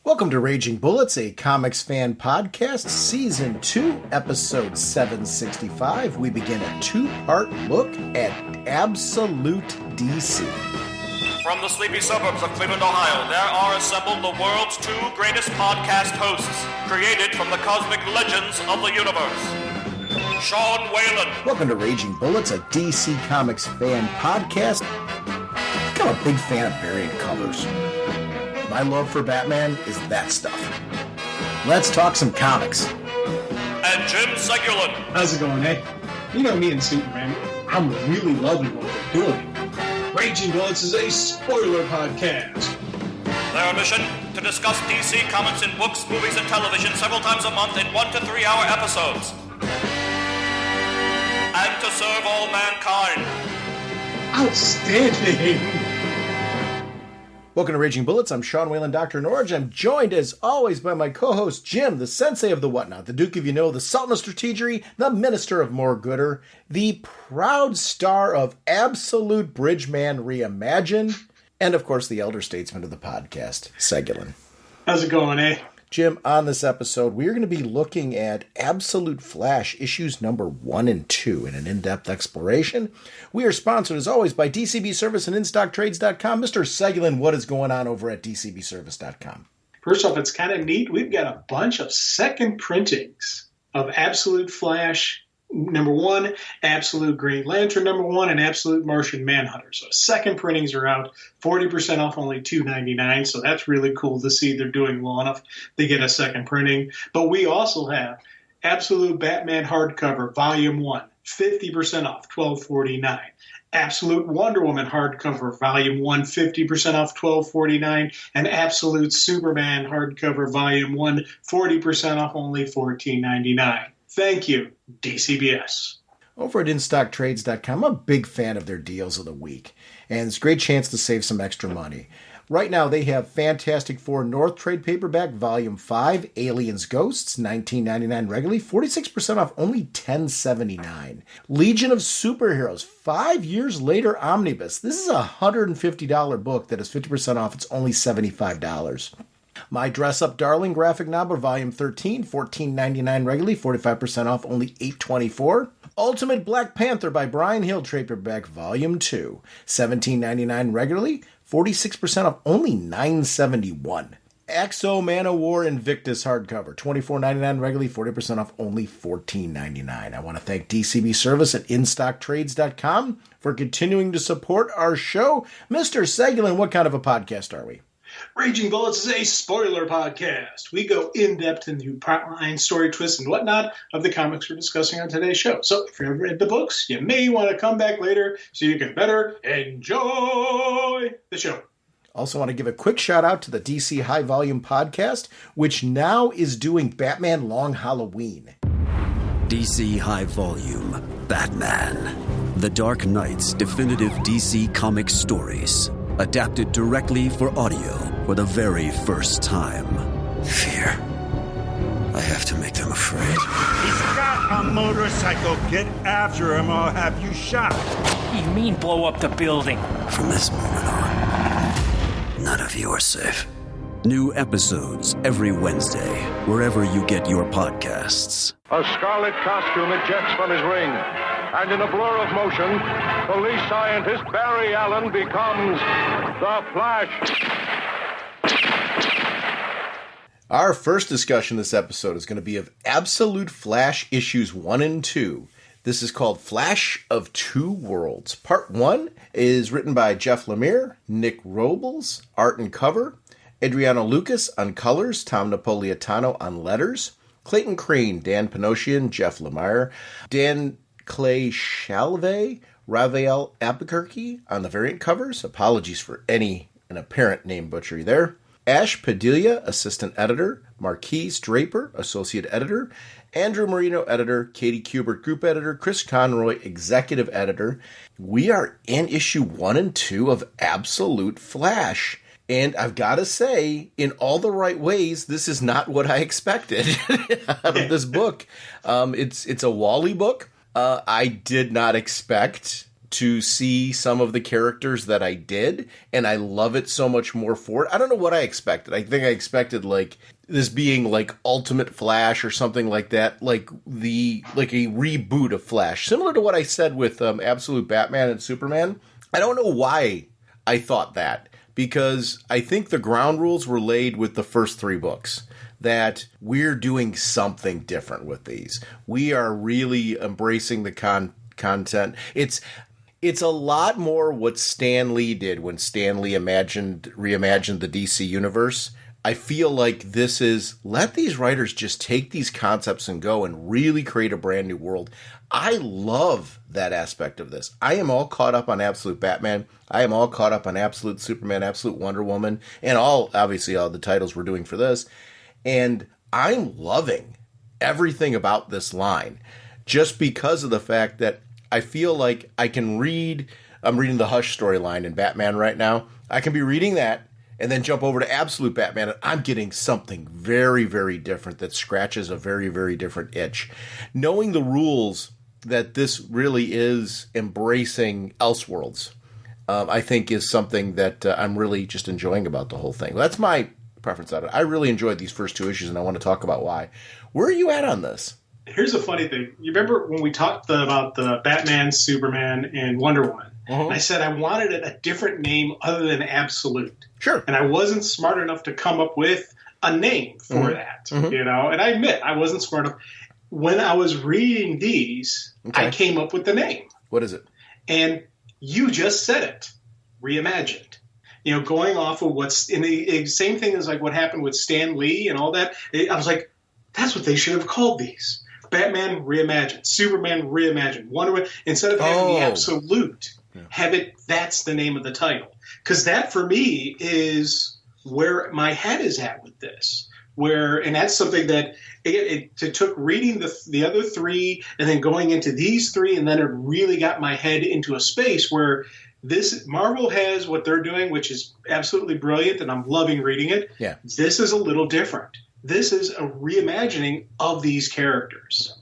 Welcome to Raging Bullets, a comics fan podcast, Season 2, Episode 765. We begin a two-part look at Absolute DC. From the sleepy suburbs of Cleveland, Ohio, there are assembled the world's two greatest podcast hosts, created from the cosmic legends of the universe. Sean Whalen. Welcome to Raging Bullets, a DC Comics fan podcast. I'm a big fan of variant covers. My love for Batman is that stuff. Let's talk some comics. And Jim Segulin. How's it going, eh? You know me and Superman. I'm really loving what we're doing. Raging Bullets is a spoiler podcast. Their mission, to discuss DC comics in books, movies, and television several times a month in 1 to 3 hour episodes. And to serve all mankind. Outstanding! Welcome to Raging Bullets. I'm Sean Whalen, drnorge. I'm joined, as always, by my co-host, Jim, the sensei of the whatnot, the Duke of the Sultan of Strategery, the Minister of More Gooder, the proud star of Absolute Bridgeman Reimagined, and, of course, the elder statesman of the podcast, Segulin. How's it going, eh? Jim, on this episode, we are going to be looking at Absolute Flash, issues number 1 and 2, in an in-depth exploration. We are sponsored, as always, by DCB Service and InStockTrades.com. Mr. Segulin, what is going on over at DCBService.com? First off, it's kind of neat. We've got a bunch of second printings of Absolute Flash number 1, Absolute Green Lantern number 1, and Absolute Martian Manhunter. So second printings are out, 40% off, only $2.99. So that's really cool to see they're doing well enough to get a second printing. But we also have Absolute Batman hardcover, Volume 1, 50% off, $12.49. Absolute Wonder Woman hardcover, Volume 1, 50% off, $12.49. And Absolute Superman hardcover, Volume 1, 40% off, only $14.99. Thank you, DCBS. Over at InStockTrades.com, I'm a big fan of their deals of the week, and it's a great chance to save some extra money. Right now, they have Fantastic Four North Trade Paperback, Volume 5, Aliens Ghosts, $19.99 regularly, 46% off, only $10.79. Legion of Superheroes, 5 Years Later Omnibus. This is a $150 book that is 50% off. It's only $75. My Dress Up Darling graphic novel, Volume 13, $14.99 regularly, 45% off, only $8.24. Ultimate Black Panther by Brian Hill, trade paperback, Volume 2, $17.99 regularly, 46% off, only $9.71. Axo Man of War Invictus hardcover, $24.99 regularly, 40% off, only $14.99. I want to thank DCB Service at InStockTrades.com for continuing to support our show. Mr. Segulin, what kind of a podcast are we? Raging Bullets is a spoiler podcast. We go in-depth into plotline, story twists, and whatnot of the comics we're discussing on today's show. So if you haven't read the books, you may want to come back later so you can better enjoy the show. Also want to give a quick shout out to the DC High Volume podcast, which now is doing Batman Long Halloween. DC High Volume, Batman. The Dark Knight's definitive DC comic stories. Adapted directly for audio for the very first time. Fear. I have to make them afraid. He's got a motorcycle. Get after him or I'll have you shot. What do you mean blow up the building? From this moment on, none of you are safe. New episodes every Wednesday, wherever you get your podcasts. A scarlet costume ejects from his ring, and in a blur of motion, police scientist Barry Allen becomes the Flash. Our first discussion this episode is going to be of Absolute Flash issues 1 and 2. This is called Flash of Two Worlds. Part 1 is written by Jeff Lemire, Nick Robles, art and cover, Adriano Lucas on colors, Tom Napolitano on letters, Clayton Crane, Dan Panosian, Jeff Lemire, Dan Clay Shalvey, Rafael Albuquerque on the variant covers. Apologies for an apparent name butchery there. Ash Padilla, assistant editor. Marquise Draper, associate editor. Andrew Marino, editor. Katie Kubert, group editor. Chris Conroy, executive editor. We are in issue 1 and 2 of Absolute Flash. And I've got to say, in all the right ways, this is not what I expected out of this book. It's a Wally book. I did not expect to see some of the characters that I did, and I love it so much more for it. I don't know what I expected. I think I expected like this being like Ultimate Flash or something like that, like a reboot of Flash, similar to what I said with Absolute Batman and Superman. I don't know why I thought that, because I think the ground rules were laid with the first 3 books. That we're doing something different with these. We are really embracing the content. It's a lot more what Stan Lee did when Stan Lee reimagined the DC universe. I feel like this is, let these writers just take these concepts and go and really create a brand new world. I love that aspect of this. I am all caught up on Absolute Batman. I am all caught up on Absolute Superman, Absolute Wonder Woman, and obviously all the titles we're doing for this. And I'm loving everything about this line just because of the fact that I feel like I'm reading the Hush storyline in Batman right now. I can be reading that and then jump over to Absolute Batman, and I'm getting something very, very different that scratches a very, very different itch. Knowing the rules that this really is embracing Elseworlds, I think is something that I'm really just enjoying about the whole thing. That's my preference on it. I really enjoyed these first 2 issues, and I want to talk about why. Where are you at on this? Here's a funny thing. You remember when we talked about the Batman, Superman, and Wonder Woman? Uh-huh. I said I wanted a different name other than Absolute. Sure. And I wasn't smart enough to come up with a name for that, And I admit I wasn't smart enough. When I was reading these, I came up with the name. What is it? And you just said it. Reimagined. Going off of what's in the same thing as like what happened with Stan Lee and all that. I was like, that's what they should have called these. Batman reimagined, Superman reimagined, Wonder Woman, instead of having the Absolute, that's the name of the title. Because that for me is where my head is at with this. And that's something that it took reading the other 3 and then going into these 3, and then it really got my head into a space where this Marvel has what they're doing, which is absolutely brilliant, and I'm loving reading it. Yeah. This is a little different. This is a reimagining of these characters.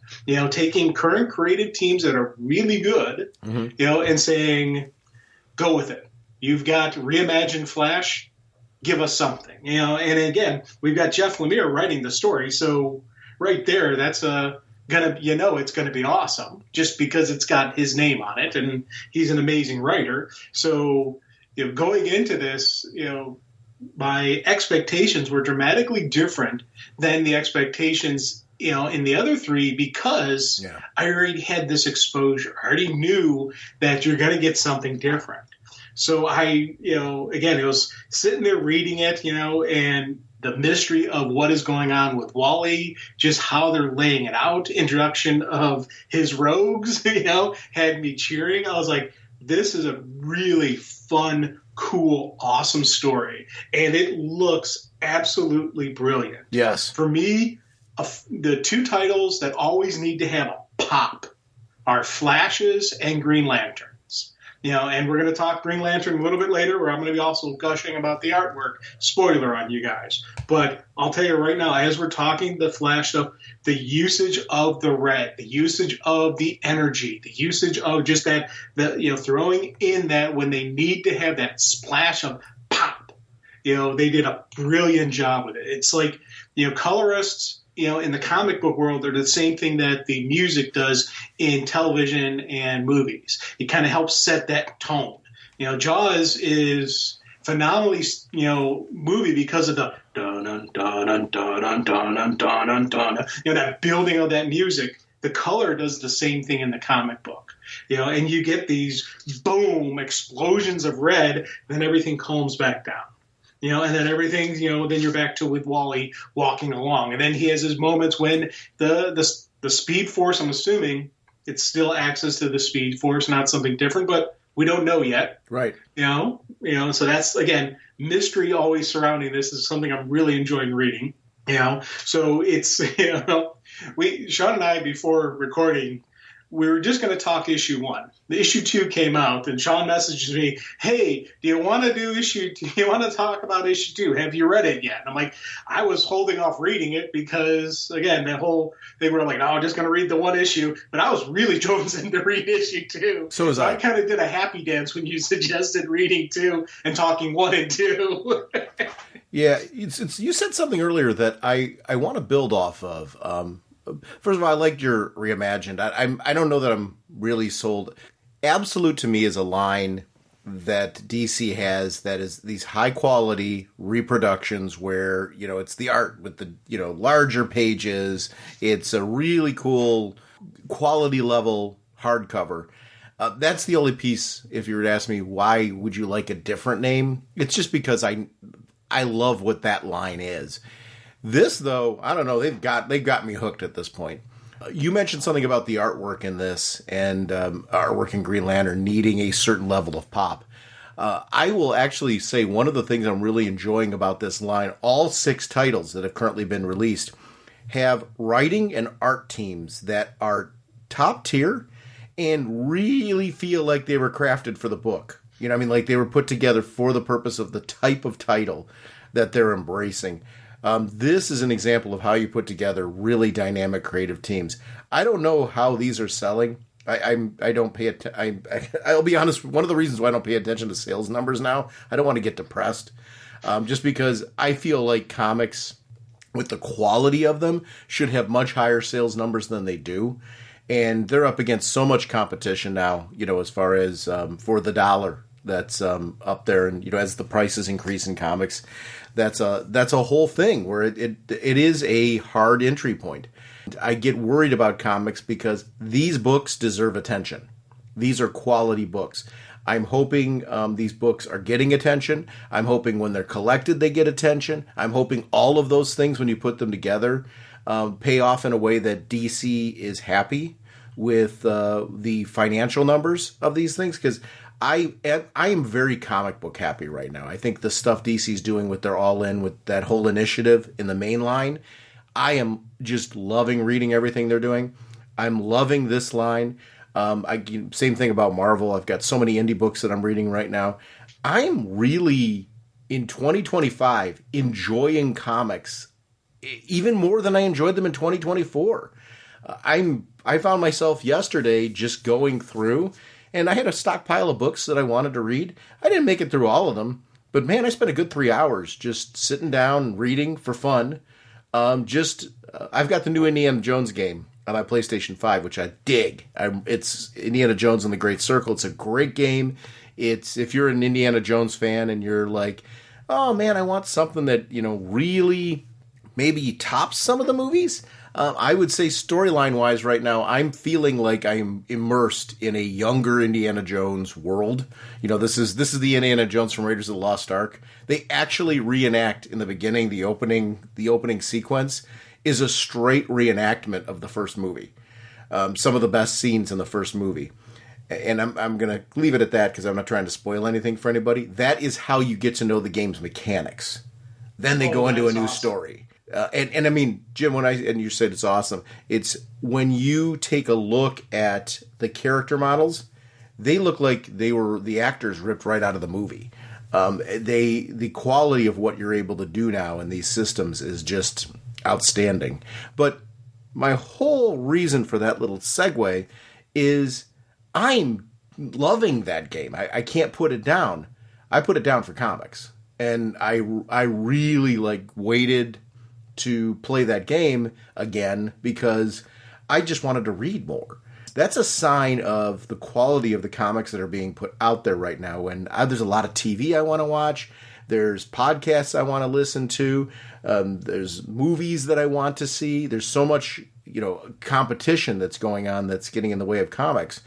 Taking current creative teams that are really good, and saying, go with it. You've got reimagined Flash, give us something. And again, we've got Jeff Lemire writing the story, so right there, that's it's gonna be awesome just because it's got his name on it, and he's an amazing writer. So, going into this, my expectations were dramatically different than the expectations, in the other 3 because I already had this exposure. I already knew that you're going to get something different. So again, it was sitting there reading it, and the mystery of what is going on with Wally, just how they're laying it out, introduction of his rogues, had me cheering. I was like, this is a really fun, cool, awesome story. And it looks absolutely brilliant. Yes. For me, the 2 titles that always need to have a pop are Flashes and Green Lanterns. And we're going to talk Green Lantern a little bit later, where I'm going to be also gushing about the artwork. Spoiler on you guys. But I'll tell you right now, as we're talking the Flash stuff, the usage of the red, the usage of the energy, the usage of just that, throwing in that when they need to have that splash of pop, they did a brilliant job with it. It's like, colorists, in the comic book world, they're the same thing that the music does in television and movies. It kind of helps set that tone. Jaws is phenomenally, movie because of the dun dun dun dun dun dun dun dun dun. That building of that music. The color does the same thing in the comic book. And you get these boom explosions of red, then everything calms back down. And then everything's, then you're back to with Wally walking along. And then he has his moments when the Speed Force, I'm assuming it's still access to the Speed Force, not something different, but we don't know yet. Right. So that's, again, mystery always surrounding this is something I'm really enjoying reading. So it's, Sean and I, before recording, we were just going to talk issue 1. The issue 2 came out, and Sean messages me, "Hey, do you want to talk about issue 2? Have you read it yet?" And I'm like, I was holding off reading it because, again, that whole thing where I'm like, no, I'm just going to read the one issue. But I was really jonesing to read issue 2. So was I. I kind of did a happy dance when you suggested reading 2 and talking 1 and 2. Yeah, you said something earlier that I want to build off of. First of all, I liked your reimagined. I don't know that I'm really sold. Absolute to me is a line that DC has that is these high quality reproductions where, it's the art with the, larger pages. It's a really cool quality level hardcover. That's the only piece, if you were to ask me, why would you like a different name? It's just because I love what that line is. This, though, I don't know. They've got me hooked at this point. You mentioned something about the artwork in this and artwork in Green Lantern needing a certain level of pop. I will actually say one of the things I'm really enjoying about this line, all 6 titles that have currently been released have writing and art teams that are top tier and really feel like they were crafted for the book. Like they were put together for the purpose of the type of title that they're embracing. This is an example of how you put together really dynamic creative teams. I don't know how these are selling. I don't pay attention. I'll be honest. One of the reasons why I don't pay attention to sales numbers now, I don't want to get depressed, just because I feel like comics, with the quality of them, should have much higher sales numbers than they do. And they're up against so much competition now, as far as for the dollar that's up there. And, as the prices increase in comics, that's a whole thing where it is a hard entry point. I get worried about comics because these books deserve attention. These are quality books. I'm hoping these books are getting attention. I'm hoping when they're collected, they get attention. I'm hoping all of those things, when you put them together, pay off in a way that DC is happy with the financial numbers of these things, because I am very comic book happy right now. I think the stuff DC's doing with their All In, with that whole initiative in the main line, I am just loving reading everything they're doing. I'm loving this line. Same thing about Marvel. I've got so many indie books that I'm reading right now. I'm really, in 2025, enjoying comics even more than I enjoyed them in 2024. I found myself yesterday just going through, and I had a stockpile of books that I wanted to read. I didn't make it through all of them, but man, I spent a good 3 hours just sitting down and reading for fun. I've got the new Indiana Jones game on my PlayStation 5, which I dig. It's Indiana Jones and the Great Circle. It's a great game. It's, if you're an Indiana Jones fan and you're like, oh man, I want something that, really maybe tops some of the movies. I would say storyline-wise right now, I'm feeling like I'm immersed in a younger Indiana Jones world. This is the Indiana Jones from Raiders of the Lost Ark. They actually reenact in the beginning, the opening sequence is a straight reenactment of the first movie. Some of the best scenes in the first movie. And I'm going to leave it at that because I'm not trying to spoil anything for anybody. That is how you get to know the game's mechanics. Then they go into a new story. And I mean, Jim, and you said it's awesome. It's when you take a look at the character models, they look like they were the actors ripped right out of the movie. The quality of what you're able to do now in these systems is just outstanding. But my whole reason for that little segue is I'm loving that game. I can't put it down. I put it down for comics, and I really waited to play that game again because I just wanted to read more. That's a sign of the quality of the comics that are being put out there right now. And there's a lot of TV I want to watch. There's podcasts I want to listen to. There's movies that I want to see. There's so much, competition that's going on that's getting in the way of comics.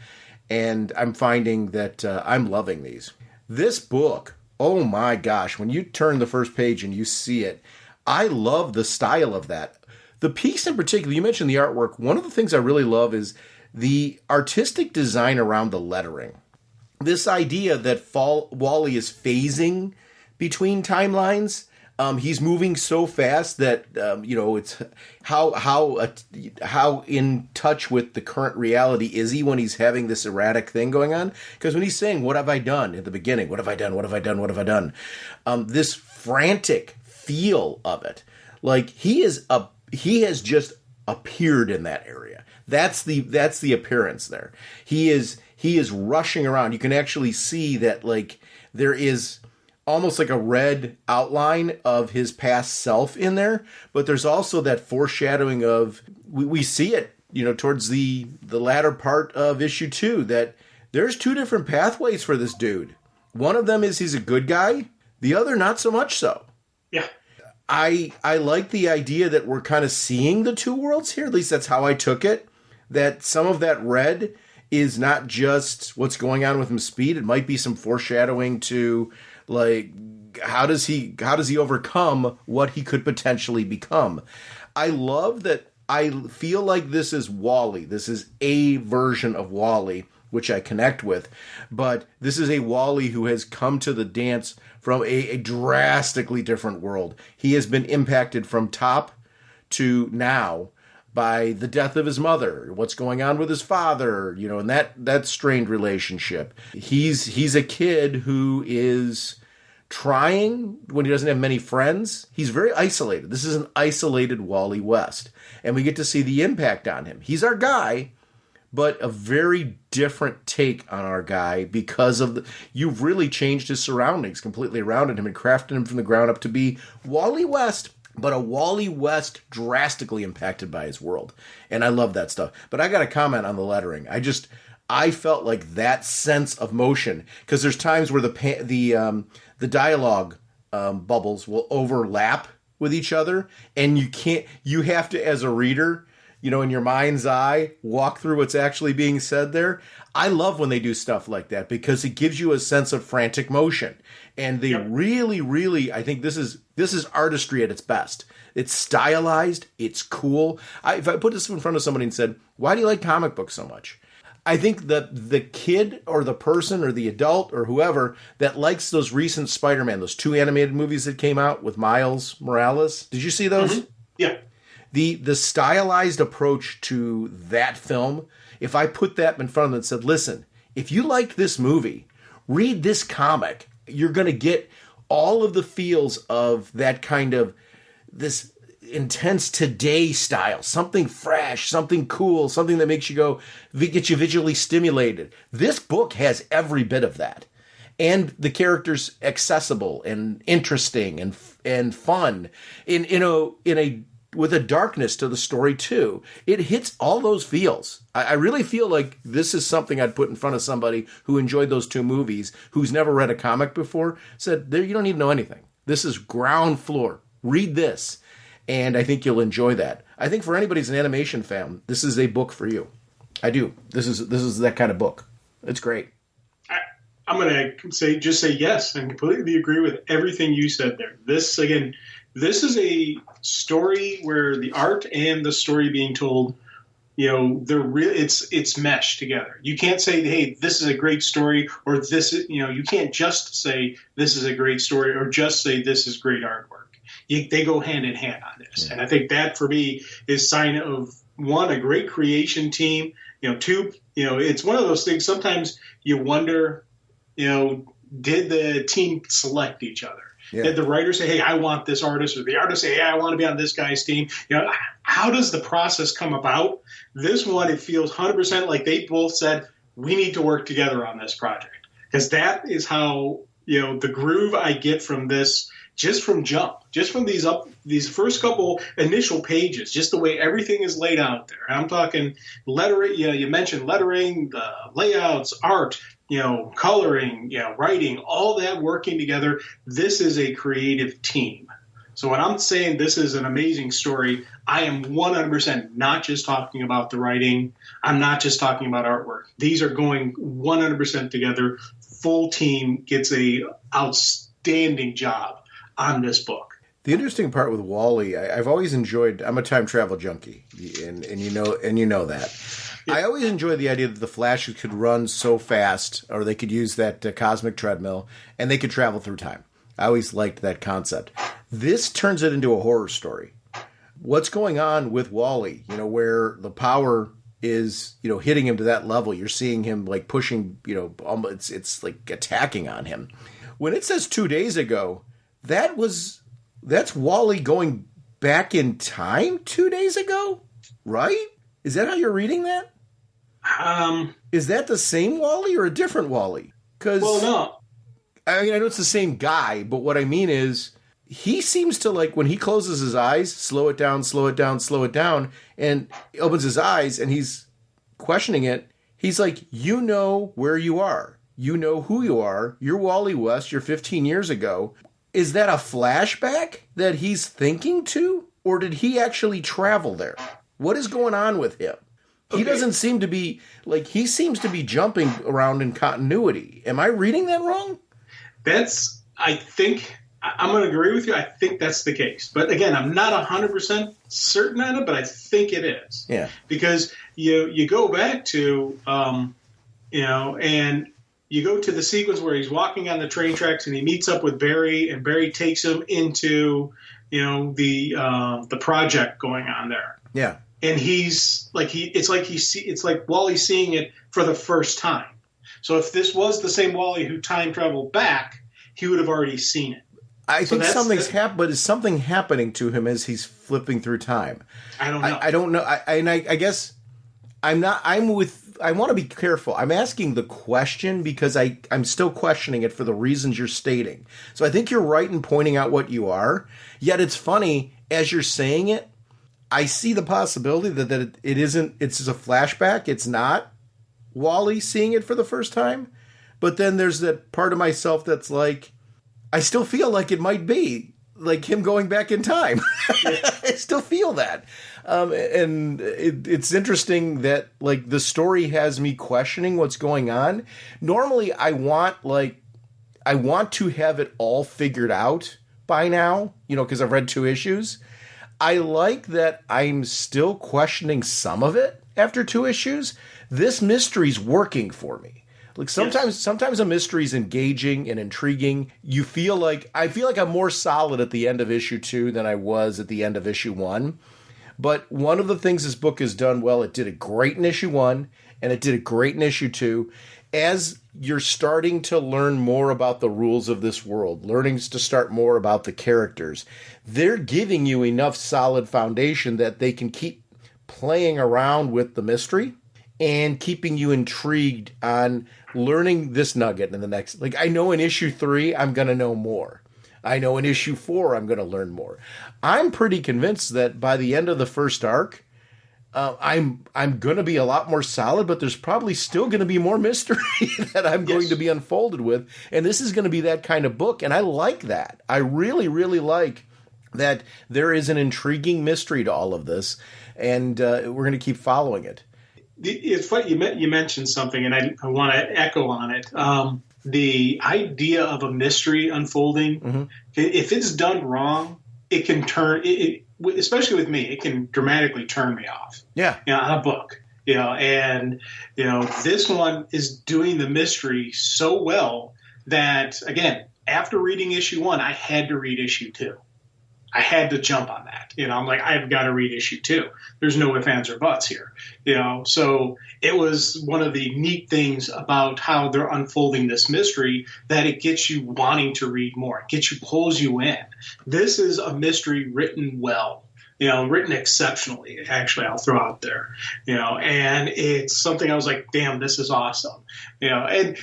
And I'm finding that I'm loving these. This book, oh my gosh, when you turn the first page and you see it, I love the style of that. The piece in particular, you mentioned the artwork. One of the things I really love is the artistic design around the lettering. This idea that Wally is phasing between timelines, He's moving so fast that it's how in touch with the current reality is he when he's having this erratic thing going on? Because when he's saying, "What have I done?" at the beginning, "What have I done? What have I done? What have I done?" This frantic feel of it, like he has just appeared in that area. That's the appearance there. He is rushing around. You can actually see that, like, there is almost like a red outline of his past self in there, but there's also that foreshadowing of, we see it, towards the latter part of issue 2, that there's 2 different pathways for this dude. One of them is he's a good guy, the other not so much so. Yeah. I like the idea that we're kind of seeing the 2 worlds here. At least that's how I took it. That some of that red is not just what's going on with him speed. It might be some foreshadowing to, like, how does he overcome what he could potentially become. I love that. I feel like this is Wally. This is a version of Wally, which I connect with. But this is a Wally who has come to the dance from a drastically different world. He has been impacted from top to now by the death of his mother, what's going on with his father, and that strained relationship. He's a kid who is trying when he doesn't have many friends. He's very isolated. This is an isolated Wally West, and we get to see the impact on him. He's our guy, but a very different take on our guy because of you've really changed his surroundings completely around him and crafted him from the ground up to be Wally West, but a Wally West drastically impacted by his world. And I love that stuff. But I got to comment on the lettering. I felt like that sense of motion, because there's times where the dialogue bubbles will overlap with each other, and you have to, as a reader, in your mind's eye, walk through what's actually being said there. I love when they do stuff like that because it gives you a sense of frantic motion. And they really, really, I think this is artistry at its best. It's stylized. It's cool. If I put this in front of somebody and said, "Why do you like comic books so much?" I think that the kid or the person or the adult or whoever that likes those recent Spider-Man, those 2 animated movies that came out with Miles Morales. Did you see those? Mm-hmm. Yeah. The stylized approach to that film, if I put that in front of them and said, "Listen, if you like this movie, read this comic," you're going to get all of the feels of that kind of this intense today style, something fresh, something cool, something that makes you go, get you visually stimulated. This book has every bit of that. And the characters accessible and interesting and fun with a darkness to the story too. It hits all those feels. I really feel like this is something I'd put in front of somebody who enjoyed those 2 movies, who's never read a comic before, said, "You don't need to know anything. This is ground floor. Read this." And I think you'll enjoy that. I think for anybody who's an animation fan, this is a book for you. I do. This is that kind of book. It's great. I'm going to say yes and completely agree with everything you said there. This is a story where the art and the story being told, it's meshed together. You can't say, "Hey, this is a great story," or "This is," you can't just say "This is a great story," or just say "This is great artwork." They go hand in hand on this. And I think that for me is sign of, 1, a great creation team, 2, it's one of those things. Sometimes you wonder, did the team select each other? Yeah. Did the writer say, "Hey, I want this artist," or the artist say, "Hey, I want to be on this guy's team"? How does the process come about? This one, it feels 100% like they both said, "We need to work together on this project," because that is how, the groove I get from this, just from jump, just from these first couple initial pages, just the way everything is laid out there. I'm talking lettering. You mentioned lettering, the layouts, art, coloring, writing, all that working together. This is a creative team. So when I'm saying this is an amazing story, I am 100% not just talking about the writing. I'm not just talking about artwork. These are going 100% together. Full team gets a outstanding job on this book. The interesting part with Wally, I've always enjoyed. I'm a time travel junkie, and you know that. Yeah. I always enjoyed the idea that the Flash could run so fast, or they could use that cosmic treadmill, and they could travel through time. I always liked that concept. This turns it into a horror story. What's going on with Wally, where the power is, hitting him to that level. You're seeing him like pushing, almost, it's like attacking on him. When it says 2 days ago, that's Wally going back in time 2 days ago, right? Is that how you're reading that? Is that the same Wally or a different Wally? Well, no. I mean, I know it's the same guy, but what I mean is he seems to, like, when he closes his eyes, slow it down, and opens his eyes and he's questioning it. He's like, you know where you are. You know who you are. You're Wally West. You're 15 years ago. Is that a flashback that he's thinking to? Or did he actually travel there? What is going on with him? He doesn't seem to be, like, he seems to be jumping around in continuity. Am I reading that wrong? I think, I'm going to agree with you. I think that's the case. But again, I'm not 100% certain on it, but I think it is. Yeah. Because you go back to, and you go to the sequence where he's walking on the train tracks and he meets up with Barry, and Barry takes him into, the project going on there. Yeah. And it's like Wally's seeing it for the first time. So if this was the same Wally who time traveled back, he would have already seen it. I think something's happened, but is something happening to him as he's flipping through time? I don't know. I don't know. I guess I want to be careful. I'm asking the question because I'm still questioning it for the reasons you're stating. So I think you're right in pointing out what you are. Yet it's funny, as you're saying it, I see the possibility that it's just a flashback. It's not Wally seeing it for the first time. But then there's that part of myself that's like, I still feel like it might be like him going back in time. I still feel that. And it's interesting that, like, the story has me questioning what's going on. Normally I want to have it all figured out by now, because I've read 2 issues. I like that I'm still questioning some of it after 2 issues. This mystery's working for me. Like, sometimes a mystery's engaging and intriguing. I feel like I'm more solid at the end of issue 2 than I was at the end of issue 1. But one of the things this book has done well, it did a great in issue 1, and it did a great in issue 2. As you're starting to learn more about the rules of this world, learning to start more about the characters, they're giving you enough solid foundation that they can keep playing around with the mystery and keeping you intrigued on learning this nugget in the next. Like, I know in issue 3, I'm going to know more. I know in issue 4, I'm going to learn more. I'm pretty convinced that by the end of the first arc, I'm going to be a lot more solid, but there's probably still going to be more mystery that I'm going to be unfolded with. And this is going to be that kind of book. And I like that. I really, really like that there is an intriguing mystery to all of this. And we're going to keep following it. It's funny you mentioned something, and I want to echo on it. The idea of a mystery unfolding, if it's done wrong, it can turn especially with me, it can dramatically turn me off. Yeah, on a book, and this one is doing the mystery so well that, again, after reading issue 1, I had to read issue 2. I had to jump on that. I'm like, I've got to read issue 2. There's no ifs, ands, or buts here. So it was one of the neat things about how they're unfolding this mystery, that it gets you wanting to read more. It pulls you in. This is a mystery written well, written exceptionally, actually, I'll throw out there, and it's something I was like, damn, this is awesome. And,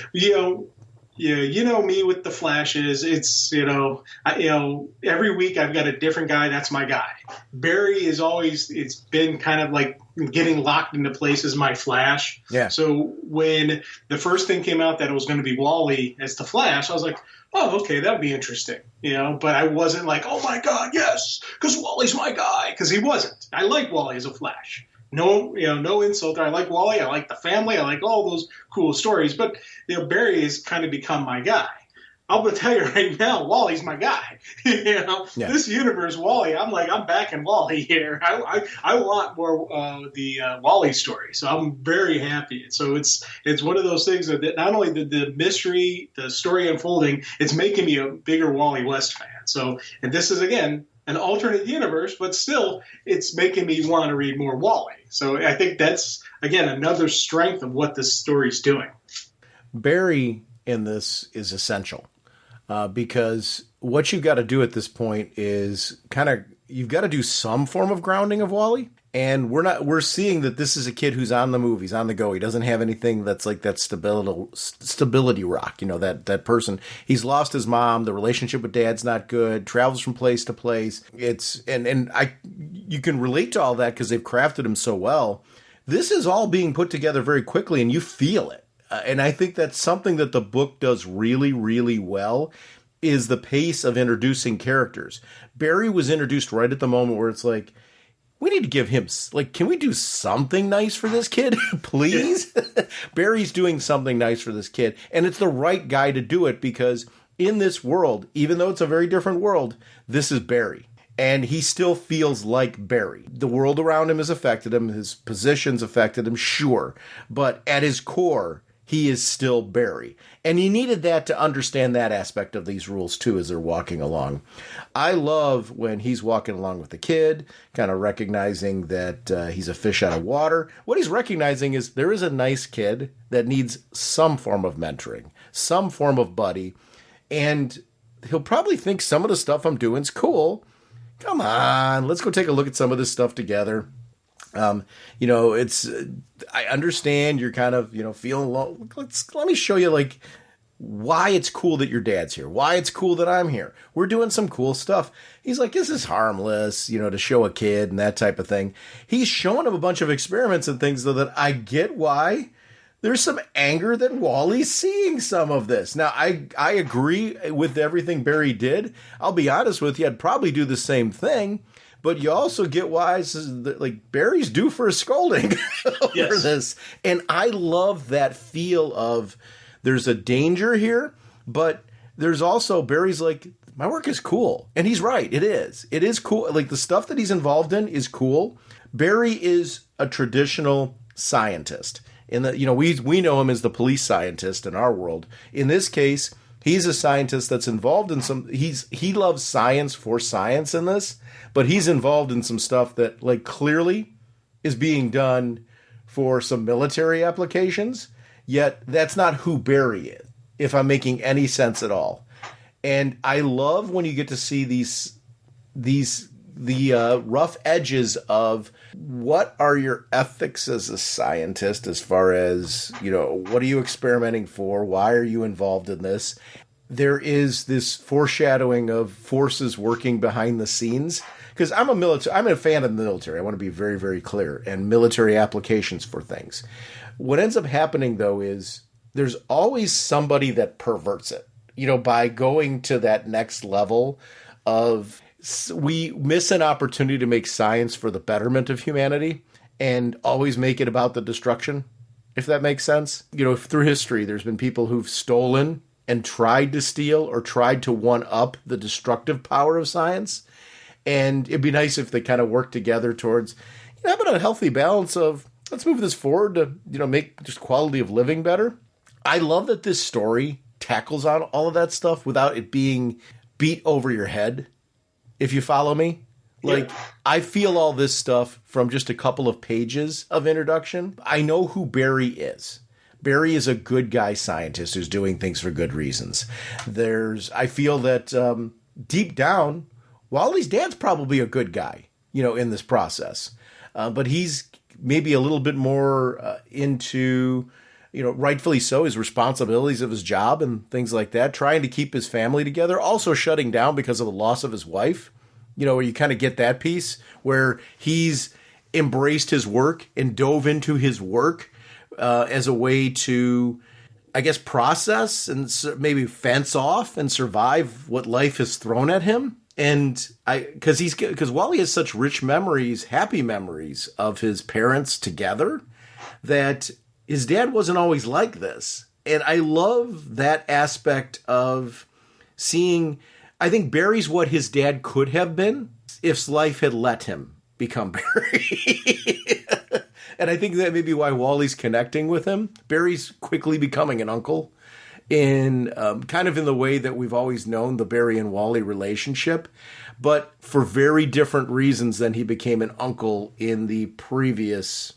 me with the Flashes. It's, every week I've got a different guy. That's my guy. Barry is always, it's been kind of like getting locked into place as my Flash. Yeah. So when the first thing came out that it was going to be Wally as the Flash, I was like, oh, okay, that would be interesting. But I wasn't like, oh my God, yes, because Wally's my guy, because he wasn't. I like Wally as a Flash. No insult. I like Wally. I like the family. I like all those cool stories. But Barry has kind of become my guy. I'll tell you right now, Wally's my guy. This universe, Wally. I'm backing Wally here. I want more the Wally story. So I'm very happy. So it's one of those things that not only the mystery, the story unfolding, it's making me a bigger Wally West fan. that. So, and this is, again, an alternate universe, but still, it's making me want to read more Wally. So I think that's, again, another strength of what this story's doing. Barry in this is essential because what you've got to do at this point is you've got to do some form of grounding of Wally. And we're seeing that this is a kid who's on the move. He's on the go. He doesn't have anything that's like that stability rock, that person. He's lost his mom. The relationship with dad's not good. Travels from place to place. You can relate to all that because they've crafted him so well. This is all being put together very quickly and you feel it. And I think that's something that the book does really, really well is the pace of introducing characters. Barry was introduced right at the moment where it's like, we need to give him, can we do something nice for this kid, please? Barry's doing something nice for this kid. And it's the right guy to do it because in this world, even though it's a very different world, this is Barry. And he still feels like Barry. The world around him has affected him. His position's affected him, sure. But at his core, he is still Barry. And he needed that to understand that aspect of these rules, too, as they're walking along. I love when he's walking along with the kid, kind of recognizing that he's a fish out of water. What he's recognizing is there is a nice kid that needs some form of mentoring, some form of buddy. And he'll probably think some of the stuff I'm doing is cool. Come on, let's go take a look at some of this stuff together. I understand you're kind of, feeling low. Let me show you why it's cool that your dad's here, why it's cool that I'm here. We're doing some cool stuff. He's like, this is harmless, to show a kid and that type of thing. He's showing him a bunch of experiments and things though that I get why there's some anger that Wally's seeing some of this. Now, I agree with everything Barry did. I'll be honest with you. I'd probably do the same thing. But you also get why Barry's due for a scolding over this. And I love that feel of there's a danger here, but there's also Barry's like, my work is cool. And he's right. It is. It is cool. Like the stuff that he's involved in is cool. Barry is a traditional scientist. We know him as the police scientist in our world. In this case, he's a scientist that's involved in he loves science for science in this. But he's involved in some stuff that, clearly is being done for some military applications. Yet that's not who Barry is, if I'm making any sense at all. And I love when you get to see the rough edges of what are your ethics as a scientist, as far as what are you experimenting for? Why are you involved in this? There is this foreshadowing of forces working behind the scenes. Because I'm a fan of the military. I want to be very, very clear. And military applications for things. What ends up happening, though, is there's always somebody that perverts it. By going to that next level of we miss an opportunity to make science for the betterment of humanity and always make it about the destruction, if that makes sense. Through history, there's been people who've stolen and tried to steal or tried to one-up the destructive power of science. And it'd be nice if they kind of work together towards having a healthy balance of let's move this forward to, make just quality of living better. I love that this story tackles on all of that stuff without it being beat over your head, if you follow me. I feel all this stuff from just a couple of pages of introduction. I know who Barry is. Barry is a good guy scientist who's doing things for good reasons. I feel that deep down, Wally's dad's probably a good guy, in this process. But he's maybe a little bit more into, rightfully so, his responsibilities of his job and things like that, trying to keep his family together, also shutting down because of the loss of his wife, where you kind of get that piece where he's embraced his work and dove into his work as a way to, I guess, process and maybe fence off and survive what life has thrown at him. And because Wally has such rich memories, happy memories of his parents together, that his dad wasn't always like this. And I love that aspect of seeing, I think Barry's what his dad could have been if life had let him become Barry. And I think that may be why Wally's connecting with him. Barry's quickly becoming an uncle. in kind of in the way that we've always known the Barry and Wally relationship, but for very different reasons than he became an uncle in the previous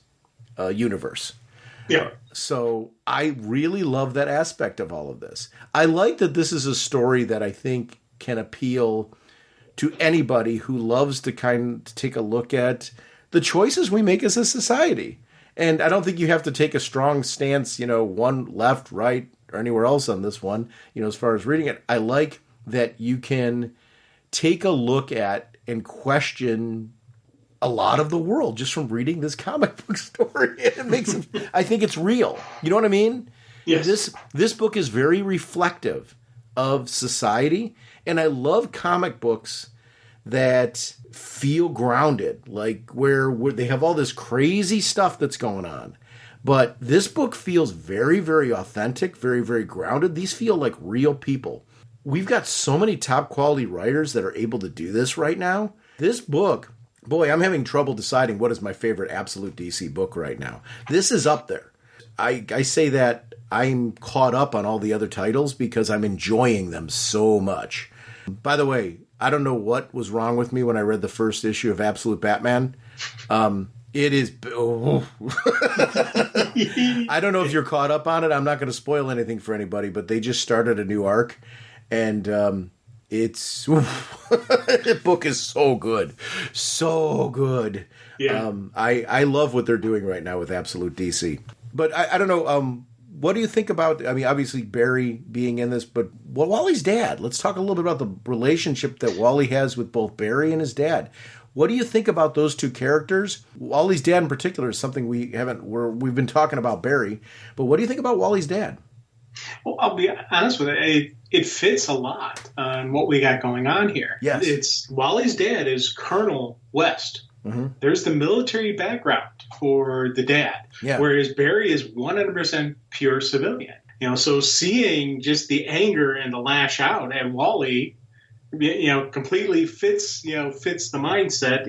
universe. Yeah. So I really love that aspect of all of this. I like that this is a story that I think can appeal to anybody who loves to kind of take a look at the choices we make as a society. And I don't think you have to take a strong stance, one left, right, or anywhere else on this one, as far as reading it. I like that you can take a look at and question a lot of the world just from reading this comic book story. It makes it, I think it's real. You know what I mean? Yes. This book is very reflective of society, and I love comic books that feel grounded, like where they have all this crazy stuff that's going on. But this book feels very, very authentic, very, very grounded. These feel like real people. We've got so many top quality writers that are able to do this right now. This book, boy, I'm having trouble deciding what is my favorite Absolute DC book right now. This is up there. I say that I'm caught up on all the other titles because I'm enjoying them so much. By the way, I don't know what was wrong with me when I read the first issue of Absolute Batman. It is... Oh. I don't know if you're caught up on it. I'm not going to spoil anything for anybody, but they just started a new arc, and it's... The book is so good. So good. Yeah. I love what they're doing right now with Absolute DC. But I don't know... what do you think about, obviously Barry being in this, but Wally's dad? Let's talk a little bit about the relationship that Wally has with both Barry and his dad. What do you think about those two characters? Wally's dad in particular is something we've been talking about Barry, but what do you think about Wally's dad? Well, I'll be honest with you. It fits a lot on what we got going on here. Yes. Wally's dad is Colonel West. Mm-hmm. There's the military background for the dad, whereas Barry is 100% pure civilian. So seeing just the anger and the lash out at Wally, completely fits the mindset,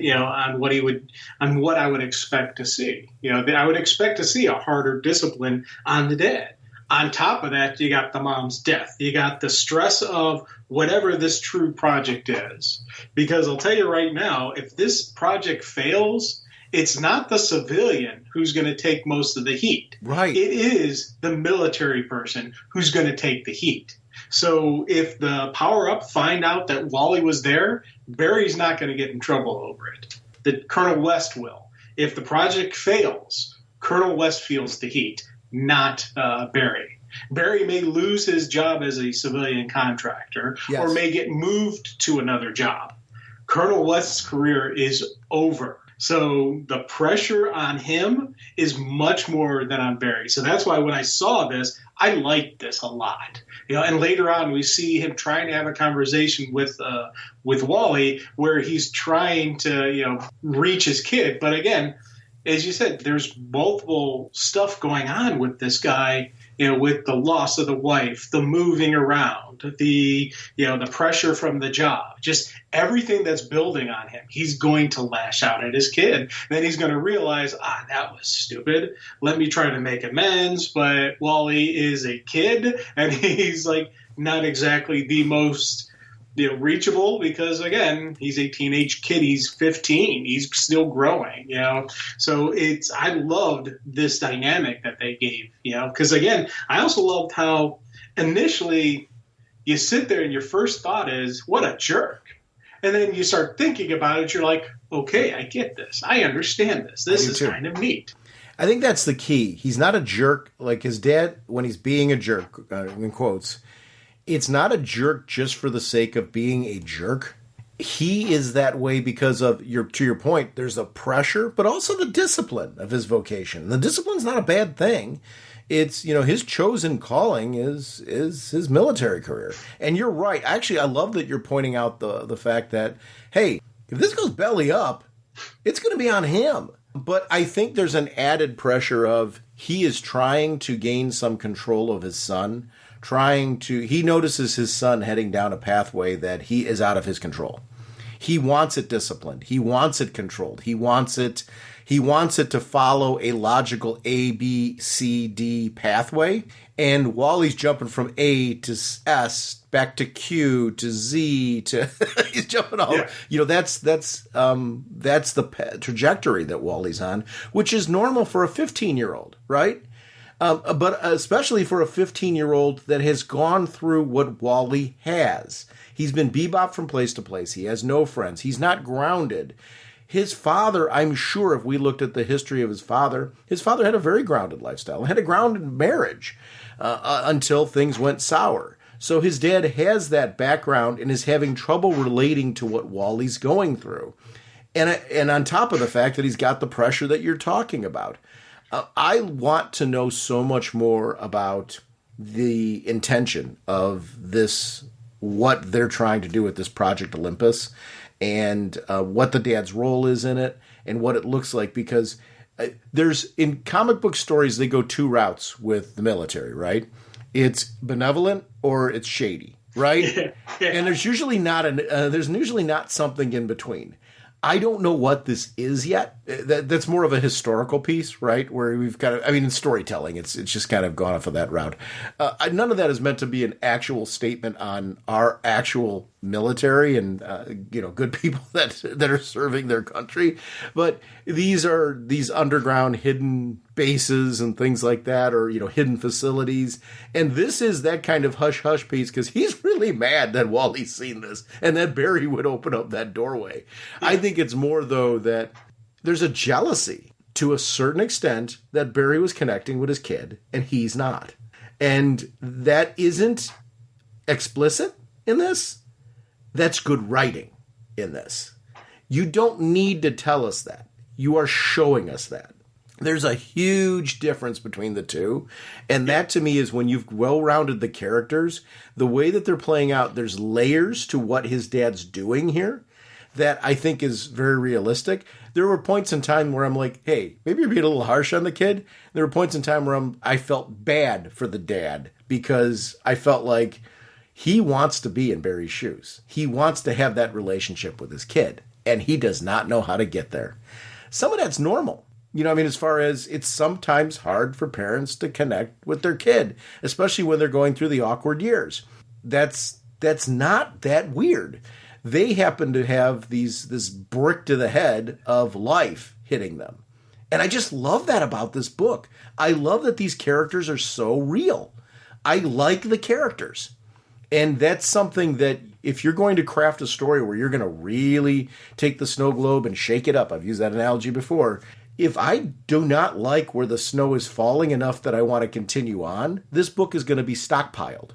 on what I would expect to see. I would expect to see a harder discipline on the dad. On top of that, you got the mom's death. You got the stress of whatever this true project is. Because I'll tell you right now, if this project fails, it's not the civilian who's going to take most of the heat. Right. It is the military person who's going to take the heat. So if the power-up find out that Wally was there, Barry's not going to get in trouble over it. The Colonel West will. If the project fails, Colonel West feels the heat, not Barry. Barry may lose his job as a civilian contractor or may get moved to another job. Colonel West's career is over. So the pressure on him is much more than on Barry. So that's why when I saw this, I liked this a lot. And later on we see him trying to have a conversation with Wally where he's trying to, reach his kid. But again, as you said, there's multiple stuff going on with this guy, with the loss of the wife, the moving around, the pressure from the job, just everything that's building on him. He's going to lash out at his kid. Then he's going to realize, that was stupid. Let me try to make amends. But Wally is a kid, and he's not exactly the most reachable because, again, he's a teenage kid. He's 15. He's still growing, So I loved this dynamic that they gave, because, again, I also loved how initially you sit there and your first thought is, what a jerk. And then you start thinking about it. You're like, okay, I get this. I understand this. This is kind of neat. I think that's the key. He's not a jerk like his dad when he's being a jerk, in quotes. It's not a jerk just for the sake of being a jerk. He is that way because of to your point, there's the pressure, but also the discipline of his vocation. The discipline's not a bad thing. It's, his chosen calling is his military career. And you're right. Actually, I love that you're pointing out the fact that, hey, if this goes belly up, it's going to be on him. But I think there's an added pressure of he is trying to gain some control of his son. He notices his son heading down a pathway that he is out of his control. He wants it disciplined. He wants it controlled. He wants it to follow a logical A, B, C, D pathway. And Wally's jumping from A to S, back to Q to Z to he's jumping all. Yeah. That's the trajectory that Wally's on, which is normal for a 15-year-old, right? But especially for a 15-year-old that has gone through what Wally has. He's been bebop from place to place. He has no friends. He's not grounded. His father, I'm sure if we looked at the history of his father had a very grounded lifestyle and had a grounded marriage until things went sour. So his dad has that background and is having trouble relating to what Wally's going through. And on top of the fact that he's got the pressure that you're talking about. I want to know so much more about the intention of this, what they're trying to do with this Project Olympus, and what the dad's role is in it, and what it looks like. Because in comic book stories, they go two routes with the military, right? It's benevolent or it's shady, right? Yeah. And there's usually not something in between. I don't know what this is yet. That's more of a historical piece, right? Where we've in storytelling, it's just kind of gone off of that route. None of that is meant to be an actual statement on our actual military and, good people that are serving their country. But these are these underground hidden bases and things like that, or, hidden facilities. And this is that kind of hush-hush piece because he's really mad that Wally's seen this and that Barry would open up that doorway. I think it's more, though, that there's a jealousy to a certain extent that Barry was connecting with his kid and he's not. And that isn't explicit in this. That's good writing in this. You don't need to tell us that. You are showing us that. There's a huge difference between the two. And that to me is when you've well-rounded the characters, the way that they're playing out, there's layers to what his dad's doing here that I think is very realistic. There were points in time where I'm like, hey, maybe you're being a little harsh on the kid. There were points in time where I felt bad for the dad because I felt like he wants to be in Barry's shoes. He wants to have that relationship with his kid, and he does not know how to get there. Some of that's normal. As far as it's sometimes hard for parents to connect with their kid, especially when they're going through the awkward years. That's not that weird. They happen to have this brick to the head of life hitting them. And I just love that about this book. I love that these characters are so real. I like the characters. And that's something that if you're going to craft a story where you're going to really take the snow globe and shake it up, I've used that analogy before. If I do not like where the snow is falling enough that I want to continue on, this book is going to be stockpiled.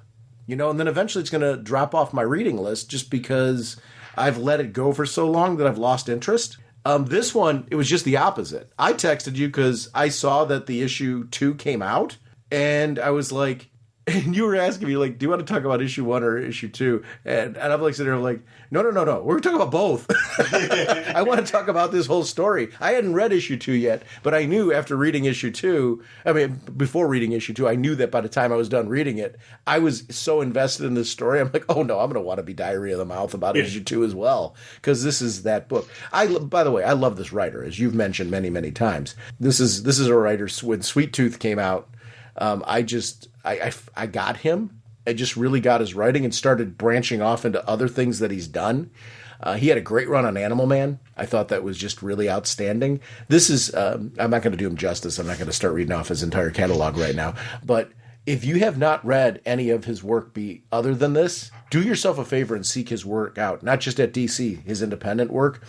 And then eventually it's going to drop off my reading list just because I've let it go for so long that I've lost interest. This one, it was just the opposite. I texted you because I saw that the issue 2 came out, and I was like, and you were asking me, like, do you want to talk about issue 1 or issue 2? And I'm like sitting there like, no. We're talking about both. I want to talk about this whole story. I hadn't read issue 2 yet, but I knew after reading issue 2, before reading issue 2, I knew that by the time I was done reading it, I was so invested in this story. I'm like, oh no, I'm going to want to be diarrhea of the mouth about issue 2 as well, because this is that book. By the way, I love this writer, as you've mentioned many, many times. This is a writer. When Sweet Tooth came out, I got him. I just really got his writing and started branching off into other things that he's done. He had a great run on Animal Man. I thought that was just really outstanding. This is, I'm not going to do him justice. I'm not going to start reading off his entire catalog right now. But if you have not read any of his work other than this, do yourself a favor and seek his work out. Not just at DC, his independent work.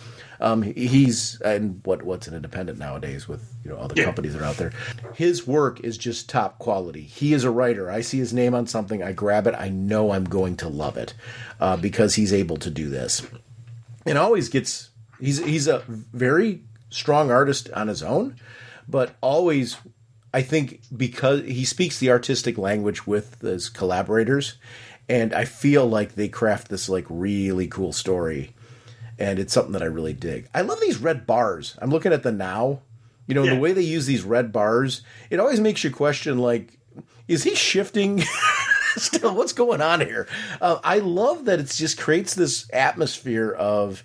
He's, and what's an independent nowadays with all the companies that are out there. His work is just top quality. He is a writer. I see his name on something, I grab it. I know I'm going to love it because he's able to do this. And always gets, he's a very strong artist on his own, but always, I think, because he speaks the artistic language with his collaborators, and I feel like they craft this like really cool story. And it's something that I really dig. I love these red bars. I'm looking at the now. The way they use these red bars, it always makes you question, like, is he shifting? Still, what's going on here? I love that it just creates this atmosphere of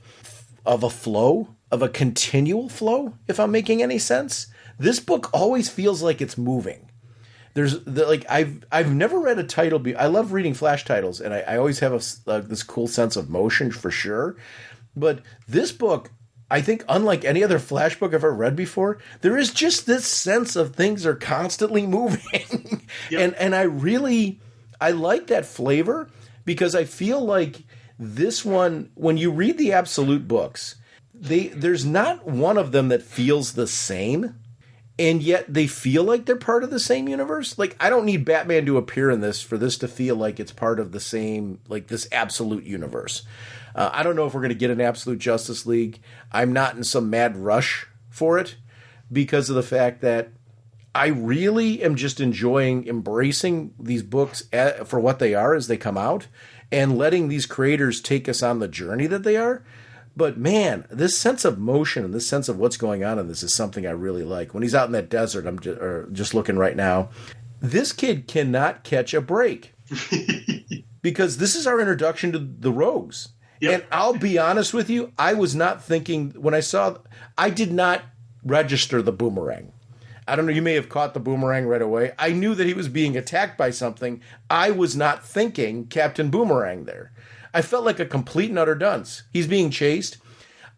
a flow, of a continual flow, if I'm making any sense. This book always feels like it's moving. I've never read a title. I love reading Flash titles, and I always have this cool sense of motion for sure. But this book, I think, unlike any other Flash book I've ever read before, there is just this sense of things are constantly moving. Yep. And I like that flavor, because I feel like this one, when you read the Absolute books, there's not one of them that feels the same. And yet they feel like they're part of the same universe. Like, I don't need Batman to appear in this for this to feel like it's part of the same, like, this Absolute universe. I don't know if we're going to get an Absolute Justice League. I'm not in some mad rush for it, because of the fact that I really am just embracing these books for what they are as they come out, and letting these creators take us on the journey that they are. But man, this sense of motion and this sense of what's going on in this is something I really like. When he's out in that desert, I'm just looking right now. This kid cannot catch a break, because this is our introduction to the Rogues. Yep. And I'll be honest with you, I was not thinking when I did not register the boomerang. I don't know, you may have caught the boomerang right away. I knew that he was being attacked by something. I was not thinking Captain Boomerang there. I felt like a complete and utter dunce. He's being chased.